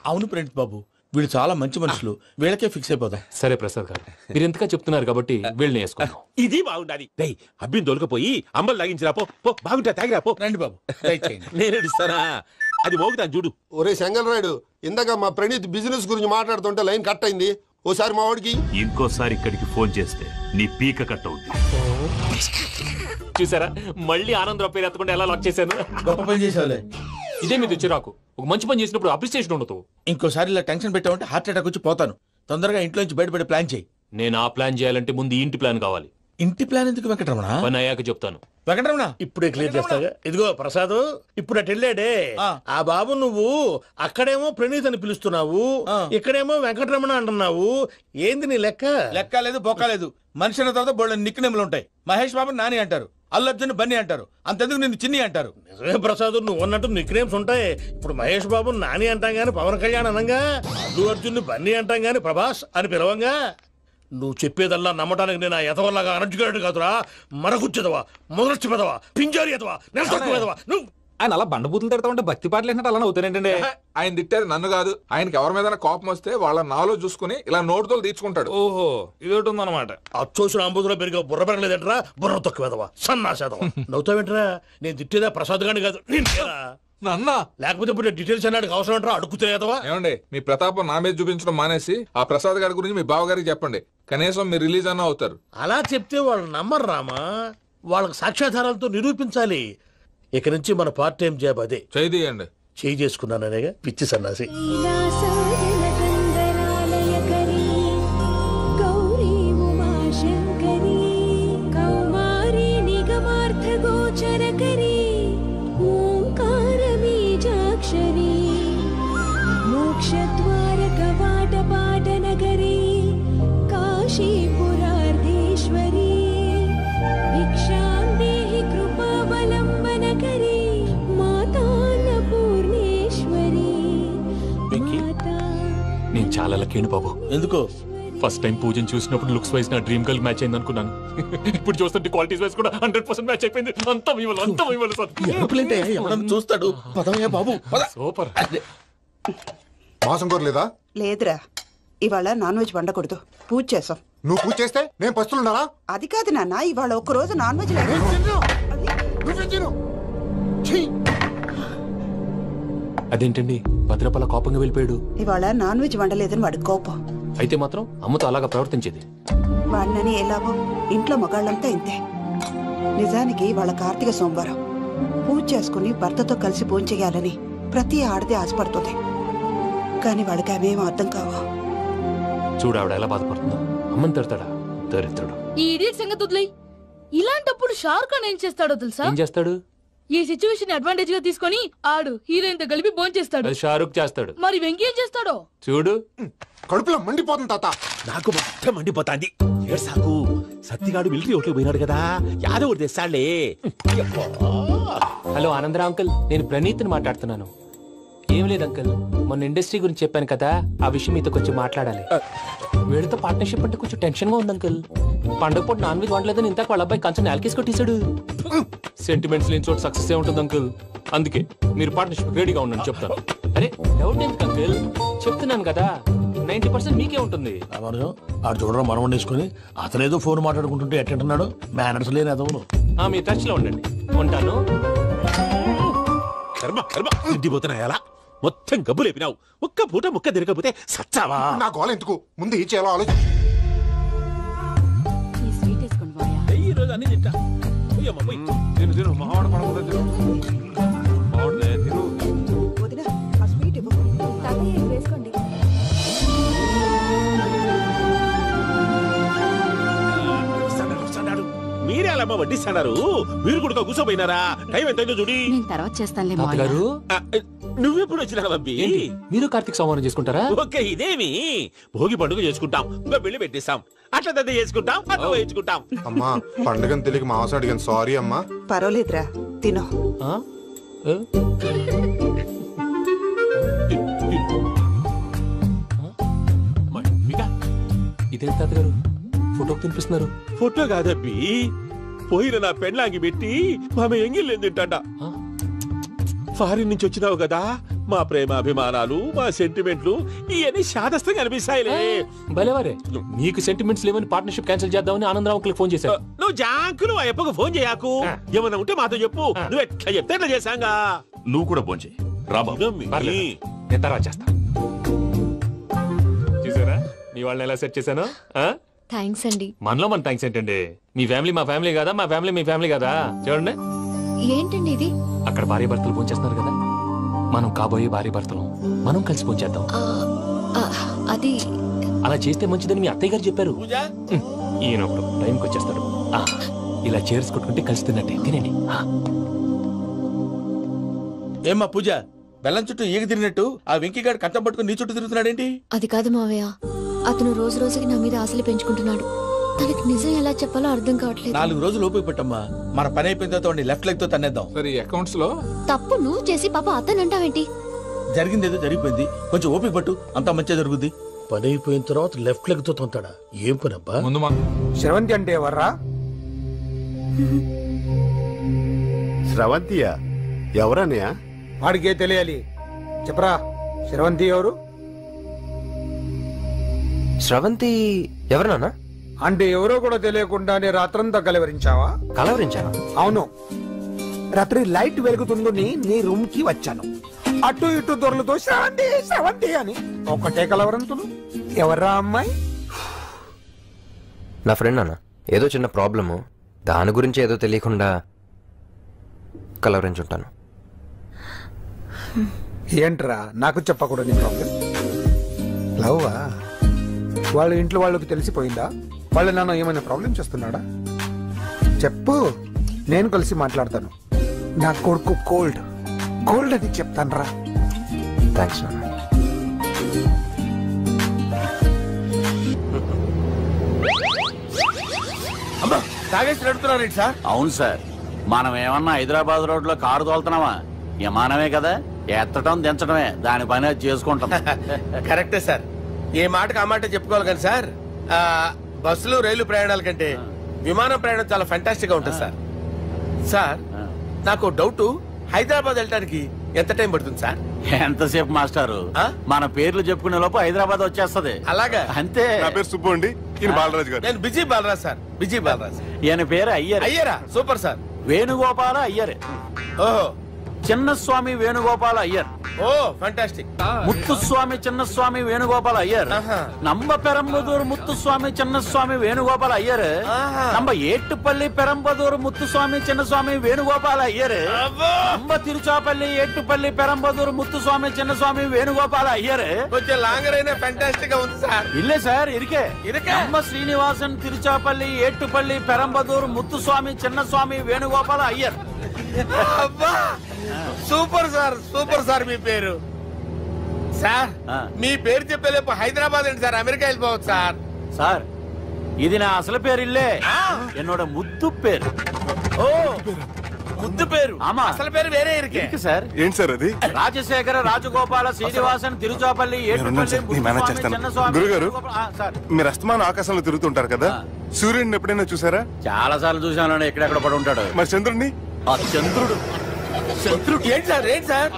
అవును ప్రణీత్ బాబు, వీళ్ళు చాలా మంచి మనుషులు, వీళ్ళకే ఫిక్స్ అయిపోదాం. సరే ప్రసాద్ గారు, మీరు ఎంతగా చెప్తున్నారు కాబట్టి వీళ్ళని వేసుకుందాం. ఇది బాగుండాలి. డై అబ్బిని దొలకపోయి అమ్మలు లాగించిరా పో. బాగుంటా తాగిరా పో. రండి బాబు, నేను ఇస్తానా? అది మోగుతాను చూడు. ఒరే చెంగల్ రాయుడు, ఇందాక మా ప్రణీత్ బిజినెస్ గురించి మాట్లాడుతుంటే లైన్ కట్ అయింది. ఓసారి మా వాడికి ఇంకోసారి ఇక్కడికి ఫోన్ చేస్తే నీ పీక కట్ అవుద్ది. చూసారా, మళ్ళీ ఆనందరావు పేరు ఎత్తకుండా ఎలా లాక్ చేశాను. గొప్ప పని చేసావులే. ఇదే మీద చిరాకు. ఒక మంచి పని చేసినప్పుడు అప్రిసియేషన్ ఉండదు. ఇంకోసారి ఇలా టెన్షన్ పెట్టామంటే హార్ట్ అటాక్ వచ్చి పోతాను. తొందరగా ఇంట్లో నుంచి బయటపడే ప్లాన్ చేయి. నేను ఆ ప్లాన్ చేయాలంటే ముందు ఇంటి ప్లాన్ కావాలి. ఇంటి ప్లాన్ ఎందుకు వెంకటరమణ? పని అయ్యాక చెప్తాను. వెంకటరమణ ఇప్పుడే క్లియర్ చేస్తాగా. ఇదిగో ప్రసాద్, ఇప్పుడు అటు వెళ్ళాడే ఆ బాబు, నువ్వు అక్కడేమో ప్రణీత్ అని పిలుస్తున్నావు, ఇక్కడేమో వెంకటరమణ అంటున్నావు. ఏంది నీ లెక్క? లెక్క లేదు, బొక్క లేదు. మనిషి అన్న తర్వాత బోళ్ళ నిక్నెములు ఉంటాయి. మహేష్ బాబు నాని అంటారు, అల్లు అర్జున్ బన్నీ అంటారు, అంతెందుకు నిన్ను చిన్ని అంటారు. నిజమే ప్రసాద్, నువ్వు అన్నట్టు నిక్నేమ్స్ ఉంటాయి. ఇప్పుడు మహేష్ బాబు నాని అంటాం గాని పవన్ కళ్యాణ్ అనంగా, అల్లు అర్జున్ బన్నీ అంటాం గాని ప్రభాస్ అని పిలవంగా. నువ్వు చెప్పేదల్లా నమ్మటానికి నేను ఎతవల్లాగా అనర్జుకేటెడ్ కాదురా. మరగుచ్చదవా, మొదలచ్చి పెదవా, పింజారి ఎదవా, నెలసొక్కుదవా. నువ్వు ఆయన అలా బండబూతులు తిడతా ఉంటే భక్తి పాటలు ఏంటంటే అలా అవుతానేంటండి. ఆయన తిట్టేది నన్ను కాదు, ఆయనకి ఎవరి మీద కోపం వస్తే వాళ్ళ నాలో చూసుకుని ఇలా నోటుతో తీర్చుకుంటాడు. ఓహో, ఇదొకటి ఉందన్నమాట. అచ్చోసిన అంబుధులో పెరిగా బుర్ర పెరగలేదంటరా, బుర్ర తొక్కువేదవా, సన్నాసేదవా. నవ్వుతావేంటరా? నేను తిట్టేదా ప్రసాద్ గాని కాదు, నన్నా. లేకపోతే ఇప్పుడు డీటెయిల్స్ అన్నాడు అవసరం అంటారా? అడుగుతున్నాయదవా. ఏమండి, మీ ప్రతాపం నా మీద చూపించడం మానేసి ఆ ప్రసాద్ గారి గురించి మీ బావగారికి చెప్పండి. కనీసం మీరు రిలీజ్ అన్న అవుతారు. అలా చెప్తే వాళ్ళు నమ్మరు రామా. వాళ్ళకి సాక్ష్యాధారాలతో నిరూపించాలి. ఇక నుంచి మన పార్ట్ టైం జాబ్ అదే. చేయండి. చేయి చేసుకున్నాననేగా పిచ్చి సన్నాసి. నేను చాలా లక్కీని బాబు. ఎందుకు? ఫస్ట్ టైం పూజను చూసినప్పుడు లుక్స్ వైజ్ నా డ్రీమ్ గర్ల్ మ్యాచ్ అయింది అనుకున్నాను. ఇప్పుడు చూస్తుంటే క్వాలిటీస్ వైజ్ కూడా 100% మ్యాచ్ అయిపోయింది. అంతా ఇవ్వాలి సార్. చూస్తాడు. పదవయ్యా బాబు, సూపర్. మాసం కోరలేదా? లేదురా, ఇవాళ నాన్ వెజ్ వండకూడదు. పూజ చేసాం. నువ్వు పూజ చేస్తే నేను పస్తులున్నారా? అది కాదు నాన్న, ఇవాళ ఒక్కరోజు నాన్ వెజ్ అదేంటండి భద్రపల కోపంగా వెళ్ళిపోయాడు? ఇవాళ నాన్ వెజ్ వండలేదని వాడి కోపం. అయితే మాత్రం అమ్మతో అలాగా ప్రవర్తించేది. వాడినని ఎలాగో ఇంట్లో మగాళ్ళంతా ఇంతే. నిజానికి వాళ్ళ కార్తీక సోమవారం పూజ చేసుకుని భర్తతో కలిసి పూజ చేయాలని ప్రతి ఆడది ఆశపడుతుంది. కానీ వాడికి అవేం అర్థం కావా. చూడు ఆవిడ ఎలా బాధపడుతుందో. అమ్మని తిడతాడా దరిద్రుడు. ఈ ఇడియట్ సంగతి వదిలేయ్. ఇలాంటప్పుడు షారుఖ్ ఖాన్ ఏం చేస్తాడో తెలుసా? ఏం చేస్తాడు? ఈ సిచ్యువేషన్ అడ్వాంటేజ్ గా తీసుకొని ఆడు హీరోయిన్ తో కలిపి బోన్ చేస్తాడు. షారుఖ్ చేస్తాడు. మరి వెంకీ ఏం చేస్తాడో చూడు. కడుపులో మండిపోతుంది తాత. నాకు మొత్తం మండిపోతాంది. సాకు సత్తిగాడు మిలిటరీ ఓట్లు పోయినాడు కదా, యాదవ్ తెస్తాడులే. హలో ఆనందరావు అంకుల్, నేను ప్రణీత్ని మాట్లాడుతున్నాను. ఏం లేదు అంకుల్, మొన్న ఇండస్ట్రీ గురించి చెప్పాను కదా, ఆ విషయం మీతో కొంచెం మాట్లాడాలి. వీడితో పార్ట్నర్షిప్ అంటే కొంచెం టెన్షన్ గా ఉంది అంకుల్. పండుగ పూట నాన్ వెజ్ వండలేదని ఇంతకు వాళ్ళ అబ్బాయి కంచెం నేలకేసి కొట్టేశాడు. సెంటిమెంట్స్ లేని చోట సక్సెస్ ఏ ఉంటుంది అంకుల్. అందుకే మీరు పార్ట్నర్షిప్ రెడీగా ఉండండి చెప్తాను. అరే డౌట్ ఎందుకు అంకుల్, చెప్తున్నాను కదా 90% మీకే ఉంటుంది. ఆడు చూడడం మనం వండేసుకుని అతనేదో ఫోన్ మాట్లాడుకుంటుంటే ఎట్టంటున్నాడు. మేనర్స్ లేని అదవును. మీ టచ్ లో ఉండండి. ఉంటాను. కర్మ కర్మ తిండిపోతున్నాయలా మొత్తం గబ్బు లేపినావు. ఒక్క పూట ముక్క తిరగకపోతే సచ్చావా? నా గోల ఎందుకు, ముందు ఈ చేయాలో ఆలోచించు. ఈ రోజు అన్ని తింటా. మీరే అలా వడ్డిస్తున్నారు. మీరు కూడా కూర్చోపోయినారా? టైం ఎంతైందో చూడి. తర్వాత చేస్తానులే తాతగారు. నువ్వెప్పుడు వచ్చినా అబ్బి? మీరు కార్తీక్ సంహారం చేసుకుంటారా? ఓకే, ఇదేమి భోగి పండుగ చేసుకుంటాం, ఇంకా పెళ్లి పెట్టేస్తాం, అట్లా దద్ద చేసుకుంటాం, అట్లా వేయించుకుంటాం. అమ్మా పండుగని తెలియక మాంసం అడిగాను, సారీ అమ్మా. పర్వాలేదురా, తినో. ఇదే తాతగారు ఫోటోకి తినిపిస్తున్నారు. ఫోటో కాదబ్బి, పోయిన నా పెళ్ళాంగి పెట్టి ఆమె ఎంగిల్లేం తింటాడ. ఫారిన్ నుంచి వచ్చినావు కదా, మా ప్రేమ అభిమానాలు, మా సెంటిమెంట్లు ఇవన్నీ శాదస్తంగా అనిపిస్తాయిలే. భలేవారే, నీకు సెంటిమెంట్స్ లేవని పార్ట్నర్షిప్ క్యాన్సిల్ చేద్దామని ఆనందరావు అంకుల్ ఫోన్ చేశారు. నువ్వు జాంకు నువ్వు అయ్యప్పకు ఫోన్ చేయకు. ఏమన్నా ఉంటే మాతో చెప్పు. నువ్వు ఎట్లా చెప్తే ఎట్లా చేశాంగా. నువ్వు కూడా ఫోన్ చేయి. నేను తర్వాత చేస్తా. చూసారా మీ వాళ్ళని ఎలా సెట్ చేశాను? థ్యాంక్స్ అండి. మనలో మన థ్యాంక్స్ ఏంటండి? మీ ఫ్యామిలీ మా ఫ్యామిలీ కదా, మా ఫ్యామిలీ మీ ఫ్యామిలీ కదా. చూడండి ఏంటండి ఇది? అక్కడ భార్య భర్తలు ఫోన్ చేస్తున్నారు కదా, మనం కాబోయే భార్య భర్తలు మనం కలిసి ఫోన్ చేద్దాం. అది అలా చేస్తే మంచిదని మీ అత్తయ్య గారు చెప్పారు. ఈయన ఒకడు టైంకి వచ్చేస్తాడు. ఇలా చేర్స్ కొట్టుకుంటే కలిసి తిన్నట్టే. తినండి. ఏమ్మా పూజ, బెల్లం చుట్టూ ఈగ తిరిగినట్టు ఆ వెంకీగాడు కట్టం పట్టుకుని నీ చుట్టూ తిరుగుతున్నాడేంటి? అది కాదు మావయ్య, అతను రోజు రోజుకి నా మీద ఆశలు పెంచుకుంటున్నాడు. తనకి నిజం ఎలా చెప్పాలో అర్థం కావట్లేదు. 4 రోజులు ఓపిక పట్టమ్మా, మన పని అయిపోయిన తర్వాత లెఫ్ట్ లెగ్ తో తన్నేద్దాం. సరే అకౌంట్స్ లో తప్పు నువ్వు చేసి పాప అతను అంటావేంటి? జరిగింది ఏదో జరిగిపోయింది, కొంచెం ఓపిక పట్టు, అంతా మంచిగా జరుగుద్ది. పని అయిపోయిన తర్వాత లెఫ్ట్ లెగ్ తో తొంతాడా? ఏం పని అబ్బా? ముందు శ్రవంతి అంటే ఎవర్రా? శ్రవంతియా? ఎవరన్నయ్యా? వాడికే తెలియాలి, చెప్పరా. శ్రవంతి ఎవరు? శ్రవంతి ఎవరు నాన్న? అంటే ఎవరో కూడా తెలియకుండానే రాత్రంతా కలవరించావా? కలవరించావా? అవును, రాత్రి లైట్ వెలుగుతుందని నీ రూమ్ కి వచ్చాను. అటు ఇటు దొరలతో శ్రవంతి శ్రవంతి అని ఒకటే కలవరంతులు. ఎవర్రా అమ్మాయి? నా ఫ్రెండ్ అన్న, ఏదో చిన్న ప్రాబ్లము, దాని గురించి ఏదో తెలియకుండా కలవరించుంటాను. ఏంట్రా నాకు చెప్పకూడదు నీ ప్రాబ్లం? లవ్వా? వాళ్ళ ఇంట్లో వాళ్ళకి తెలిసిపోయిందా? వాళ్ళ నాన్న ఏమైనా ప్రాబ్లం చేస్తున్నాడా? చెప్పు, నేను కలిసి మాట్లాడతాను. నా కొడుకు కోల్డ్ కోల్డ్ అని చెప్తాను రా. థ్యాంక్స్ నాన్న. అమ్మా, తాగేసి నడుపుతున్నారేంటి సార్? అవును సార్, మనం ఏమన్నా హైదరాబాద్ రోడ్ లో కారు తోలుతున్నామా? విమానమే కదా, ఎత్తడం దించడమే, దాని పని అది చేసుకుంటాం. కరెక్టే సార్, ఏ మాటకు ఆ మాట చెప్పుకోవాలి కానీ సార్, బస్సులు రైలు ప్రయాణాల కంటే విమానం ప్రయాణం చాలా ఫెంటాస్టిక్ గా ఉంటుంది సార్. సార్ నాకు డౌట్, హైదరాబాద్ వెళ్ళడానికి ఎంత టైం పడుతుంది సార్? ఎంతసేపు మాస్టారు, మన పేర్లు చెప్పుకునే లోపు హైదరాబాద్ వచ్చేస్తది. అలాగా? అంతే. నా పేరు సుబ్బు అండి, ఈయన బాలరాజు గారు. నేను busy Balaraj sir, busy Balaraj. ఈయన పేరు అయ్యర్. అయ్యరా? Super sir. వేణుగోపాల అయ్యర్. ఓహో, చిన్నస్వామి వేణుగోపాల అయ్యర్. Oh fantastic. ముత్తుస్వామి చిన్నస్వామి వేణుగోపాల అయ్యర్. நம்ம பெரம்பதூர் முத்துசுவாமி சின்னசுவாமி வேணுகோபால் ஐயர். நம்ம ஏட்டுப்பள்ளி பெரம்பதூர் முத்துசுவாமி சின்னசுவாமி வேணுகோபால் ஐயர். நம்ம திருச்சாப்பள்ளி ஏட்டுப்பள்ளி பெரம்பதூர் முத்துசுவாமி சின்னசுவாமி வேணுகோபால் ஐயர். కొంచెం లాంగర్ అయినా ఫంటాస్టిక్ గా ఉంది సార్. இல்ல சார், இருக்கே. நம்ம ஸ்ரீனிவாசன் திருச்சாப்பள்ளி ஏட்டுப்பள்ளி பெரம்பதூர் முத்துசுவாమి చిన్నస్వామి వేణుగోపాల అయ్యర్. అబ్బా, సూపర్ సార్, సూపర్ సార్. మీ పేరు సార్, మీ పేరు చెప్పేలేపు హైదరాబాద్ ఏంటి సార్, అమెరికా వెళ్ళిపోవచ్చు సార్. సార్, ఇది నా అసలు పేరు ఇల్లే, என்னோட ముద్దు పేరు. ఓ, ముద్దు పేరు. ఆమా, అసలు పేరు వేరే ఇరికే సార్. ఏంటి సార్ అది? రాజశేఖర రాజగోపాల శ్రీనివాసన్ తిరుచాపల్లి గురుగారు, మీరు అస్తమానం ఆకాశంలో తిరుగుతుంటారు కదా, సూర్యుడిని ఎప్పుడైనా చూసారా? చాలా సార్లు చూసాను, ఎక్కడెక్కడ పడి ఉంటాడు. మరి చంద్రుడిని? ఆ చంద్రుడు. చంద్రుడు ఏంటి సార్? ఏంటి సార్?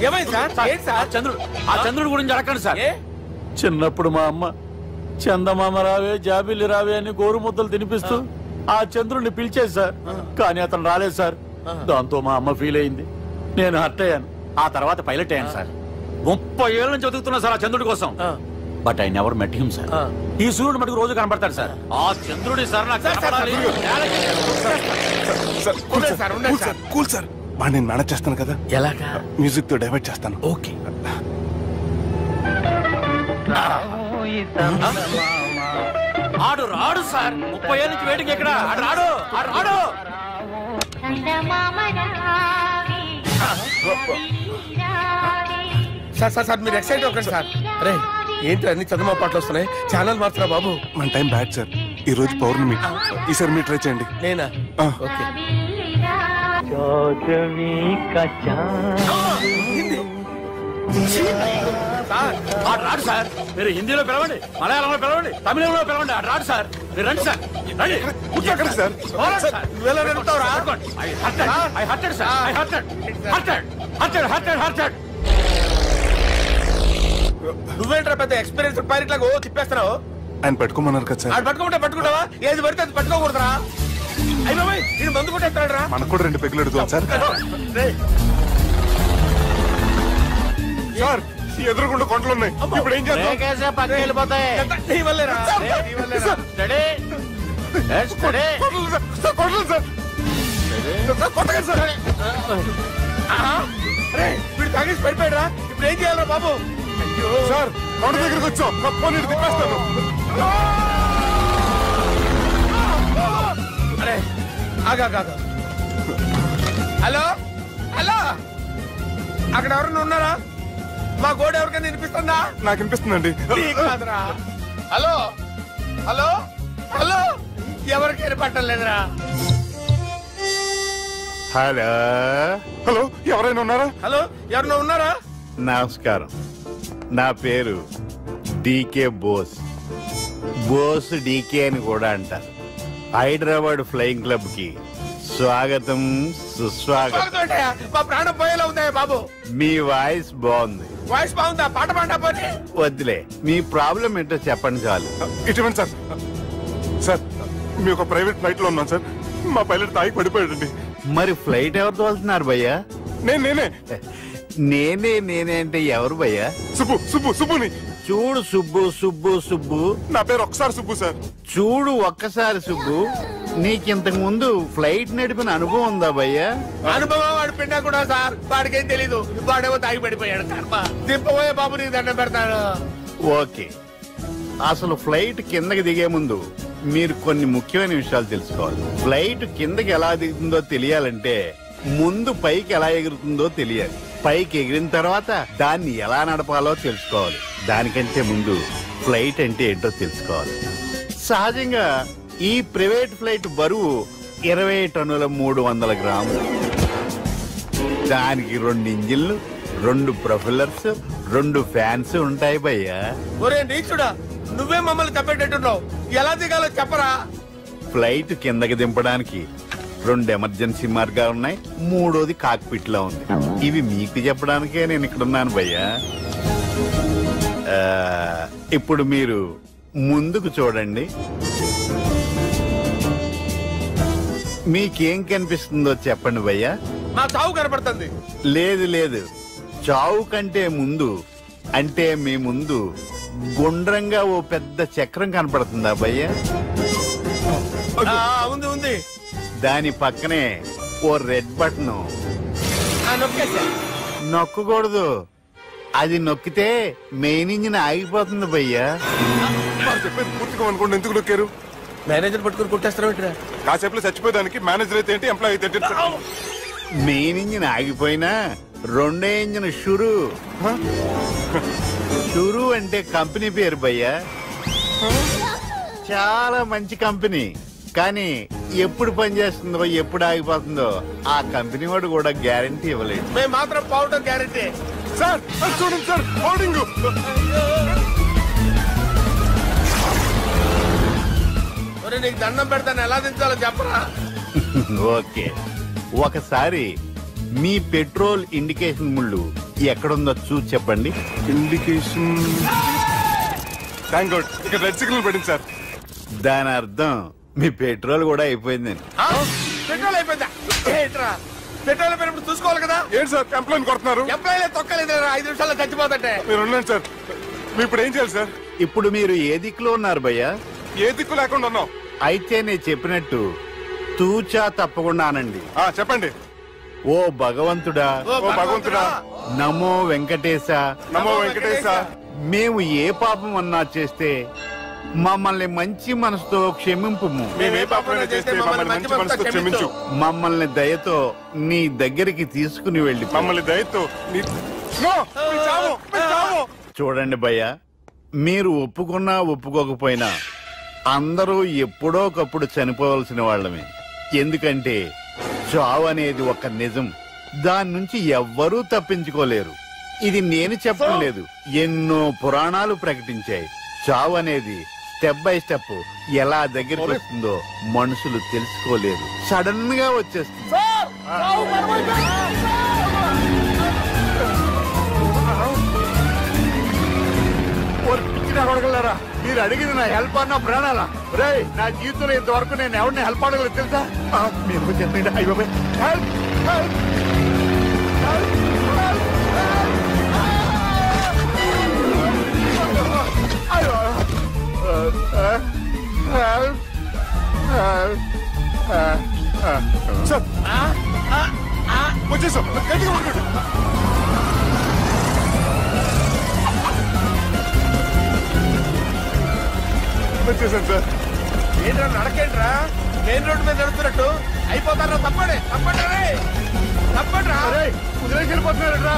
ఏమైంది సార్? ఏంటి సార్? చంద్రుడు. ఆ చంద్రుడు గురించి అడగండి సార్. చిన్నప్పుడు మా అమ్మ చందమామ రావే జాబిల్లి రావే అని గోరు ముద్దలు తినిపిస్తూ ఆ చంద్రుడిని పిలిచేది సార్, కానీ అతను రాలేదు సార్. దాంతో మా అమ్మ ఫీల్ అయింది, నేను హర్ట్ అయ్యాను. ఆ తర్వాత పైలట్ అయ్యాను సార్. 30 ఏళ్ళ నుంచి చదువుతున్నా సార్ ఆ చంద్రుడి కోసం. But I never met him sir. ఈ సూర్యుడు మటుకు రోజు కనబడతాడు సార్. ఆ చంద్రుడి సార్ నాకు కూల్ సార్, వాడిని నేను మేనేజ్ చేస్తాను కదా. ఎలాగా? మ్యూజిక్ తో డైవర్ట్ చేస్తాను. ఓకే. ఆడు రాడు సార్, 30 ఏళ్ళ నుంచి వేటికి ఎక్కడ ఆడు రాడు. ఆడు రాడు. సార్ సార్ సార్, మీరు ఎక్సైట్ అవ్వకండి సార్. అరే ఏంటి అన్ని చదువు పాటలు వస్తున్నాయి, ఛానల్ మారుతున్నా బాబు. మన టైం బ్యాడ్ సార్, ఈ రోజు పౌర్ణమి. ఈసారి మీరు ట్రై చేయండి. నేనా? ఓకే. రాడు సార్. మీరు హిందీలో పిలవండి, మలయాళంలో పిలవండి, తమిళంలో పిలవండి. రాడు సార్. మీరు రండి సార్. రండి. ఎక్కడ సార్? నువ్వేంట్రా పెద్ద ఎక్స్పీరియన్స్ పైరెట్ లాగా తిప్పేస్తున్నావు? ఆయన పెట్టుకోమన్నారు కదా సార్. ఆయన పట్టుకుంటే పట్టుకుంటావా? ఏది పడితే అది పట్టుకోకూడదురా. అయ్యి బాబాయ్ నేను మందు కొట్టేస్తాడు రా. మనకు కూడా 2 పెగ్గులు అడుగుతాం సార్. సార్ ఎదురుగుండా కొండలు ఉన్నాయి, ఇప్పుడు ఏం చేద్దాం? పక్కకి వెళ్ళిపోతాయి. వీడు తాగేసి పడిపోయాడు. ఇప్పుడు ఏం చేయాలరా బాబు? సార్ కొండ దగ్గరికి వచ్చాం, పోనీ తిప్పేస్తాను. అరే ఆగా. హలో హలో, అక్కడ ఎవరన్నా ఉన్నారా? మా గోడ ఎవరికైనా వినిపిస్తుందా? నాకు వినిపిస్తుందండి. హలో హలో హలో, ఎవరికైనా పట్టలేదురా. హలో హలో, ఎవరైనా ఉన్నారా? హలో ఎవరైనా ఉన్నారా? నమస్కారం, నా పేరు డీకే బోస్. బోస్ డీకే అని కూడా అంటారు. హైదరాబాద్ ఫ్లయింగ్ క్లబ్ కి స్వాగతం సుస్వాగతం. మా ప్రాణం పోయేలా ఉందా బాబు? మీ వాయిస్ బాగుంది. వాయిస్ బాగుందా? పాట పాడా పోనీ. వద్దులే, మీ ప్రాబ్లం ఏంటో చెప్పండి చాలు. ఇటువంటి సార్, సార్ మీ ఒక ప్రైవేట్ ఫ్లైట్ లో ఉన్నాం సార్. మా పైలట్ తాగి పడిపోయాడండి. మరి ఫ్లైట్ ఎవరు తోలుతున్నారు భయ్యా? నేనే అంటే ఎవరు భయ్యా? సుబ్బుని చూడు. సుబ్బు నా పేరు ఒకసారి సుబ్బు సార్. చూడు ఒక్కసారి సుబ్బు, నీకింతకు ముందు ఫ్లైట్ నడిపిన అనుభవం ఉందా భయ్యా? అనుభవం వాడు పిండా కూడా సార్, వాడికేం తెలీదు. వాడేమో తాగి పడిపోయాడు. దింపబోయే బాబు నీకు దండం పెడతాడు. ఓకే, అసలు ఫ్లైట్ కిందకి దిగే ముందు మీరు కొన్ని ముఖ్యమైన విషయాలు తెలుసుకోవాలి. ఫ్లైట్ కిందకి ఎలా దిగుతుందో తెలియాలంటే ముందు పైకి ఎలా ఎగురుతుందో తెలియాలి. పైకి ఎగిరిన తర్వాత దాన్ని ఎలా నడపాలో తెలుసుకోవాలి. దానికంటే ముందు ఫ్లైట్ అంటే ఏంటో తెలుసుకోవాలి. సహజంగా ఈ ప్రైవేట్ ఫ్లైట్ బరువు 20 టన్నుల 300 గ్రాములు. దానికి 2 ఇంజిన్లు, 2 ప్రొఫెల్లర్స్, 2 ఫ్యాన్స్ ఉంటాయి భయ్యా. ఒరే నీచుడా, నువ్వే మమ్మల్ని తప్పేటట్టున్నావు. ఎలా దిగాలో చెప్పరా? ఫ్లైట్ కిందకి దింపడానికి 2 ఎమర్జెన్సీ మార్గాలు ఉన్నాయి, 3వది కాక్పిట్ లో ఉంది. ఇవి మీకు చెప్పడానికే నేను ఇక్కడ ఉన్నాను భయ్యా. ఇప్పుడు మీరు ముందుకు చూడండి. మీకేం కనిపిస్తుందో చెప్పండి భయ్యా. మా చావు కనపడుతుంది. లేదు, చావు కంటే ముందు, అంటే మీ ముందు గుండ్రంగా ఓ పెద్ద చక్రం కనపడుతుందా భయ్యా? ఉంది. దాని పక్కనే ఓ రెడ్ బటన్. నొక్కకూడదు, అది నొక్కితే మెయిన్ ఇంజిన్ ఆగిపోతుంది భయ్యా. చెప్పేది పూర్తిగా అనుకోండి. ఎందుకు నొక్కారు? మేనేజర్ పట్టుకుని కొట్టేస్తారా? కాసేపులో చచ్చిపోయేదానికి మేనేజర్ అయితే ఏంటి, ఎంప్లాయీ అయితే ఏంటి? మెయిన్ ఇంజిన్ ఆగిపోయినా 2వ ఇంజిన్ షురు. షురు అంటే కంపెనీ పేరు భయ్యా. చాలా మంచి కంపెనీ. కానీ ఎప్పుడు పనిచేస్తుందో ఎప్పుడు ఆగిపోతుందో ఆ కంపెనీ వాడు కూడా గ్యారంటీ ఇవ్వలేదు. మేము మాత్రం పౌడర్ గ్యారంటీ. సార్ చూడండి సార్, పౌడింగ్. నీకు దండం పెడతాను, ఎలా దించాలో చెప్పరా? ఓకే, ఒకసారి మీ పెట్రోల్ ఇండికేషన్ ముళ్ళు ఎక్కడుందో చూసి చెప్పండి. ఇండికేషన్ థ్యాంక్ గాడ్, ఇక్కడ రెడ్ సిగ్నల్ పడింది సార్. దాని అర్థం మీ పెట్రోల్ కూడా అయిపోయిందండి. పెట్రోల్ అయిపోయిందా? పెట్రోల్ అయిపోయినప్పుడు చూసుకోవాలి కదా. ఏంటి సార్ ఎంప్లాయ్ కొడుతున్నారు? ఎంప్లాయీ తొక్కలేదు, 5 నిమిషాల్లో చచ్చిపోతుంటే. మీరు ఉన్నాను సార్. మీరు ఇప్పుడు ఏం చేయాలి సార్? ఇప్పుడు మీరు ఏ దిక్కులో ఉన్నారు భయ్యా? ఏ దిక్కు లేకుండా ఉన్నాం. అయితే నేను చెప్పినట్టు తూచా తప్పకుండా అనండి. చెప్పండి. ఓ భగవంతుడా, నమో వెంకటేశ, నమో వెంకటేశ. మేము ఏ పాపం అన్నా చేస్తే మమ్మల్ని మంచి మనసుతో క్షమింపు. మమ్మల్ని దయతో నీ దగ్గరికి తీసుకుని వెళ్ళి మమ్మల్ని దయతో. చూడండి భయ్య, మీరు ఒప్పుకున్నా ఒప్పుకోకపోయినా అందరూ ఎప్పుడో ఒకప్పుడు చనిపోవలసిన వాళ్ళమే. ఎందుకంటే చావు అనేది ఒక నిజం, దాని నుంచి ఎవ్వరూ తప్పించుకోలేరు. ఇది నేను చెప్పడం లేదు, ఎన్నో పురాణాలు ప్రకటించాయి. చావు అనేది స్టెప్ బై స్టెప్ ఎలా దగ్గరికి వస్తుందో మనుషులు తెలుసుకోలేరు, సడన్ గా వచ్చేస్తుంది. అడగలరా మీరు అడిగింది నా హెల్ప్ అన్న ప్రాణాలా? రే నా జీవితంలో ఇంతవరకు నేను ఎవరిని హెల్ప్ అడగలేదు తెలుసా? మీరు చెప్పండి. అయ్యో హెల్ప్ హెల్ప్ వచ్చేసాం. వచ్చేసాను సార్. ఏంట్రా నడకేంట్రా? మెయిన్ రోడ్డు మీద నడుస్తున్నట్టు అయిపోతారా? తప్పండి తప్పండి రే, తప్పండి రా. కుదిరేసి వెళ్ళిపోతున్నారా?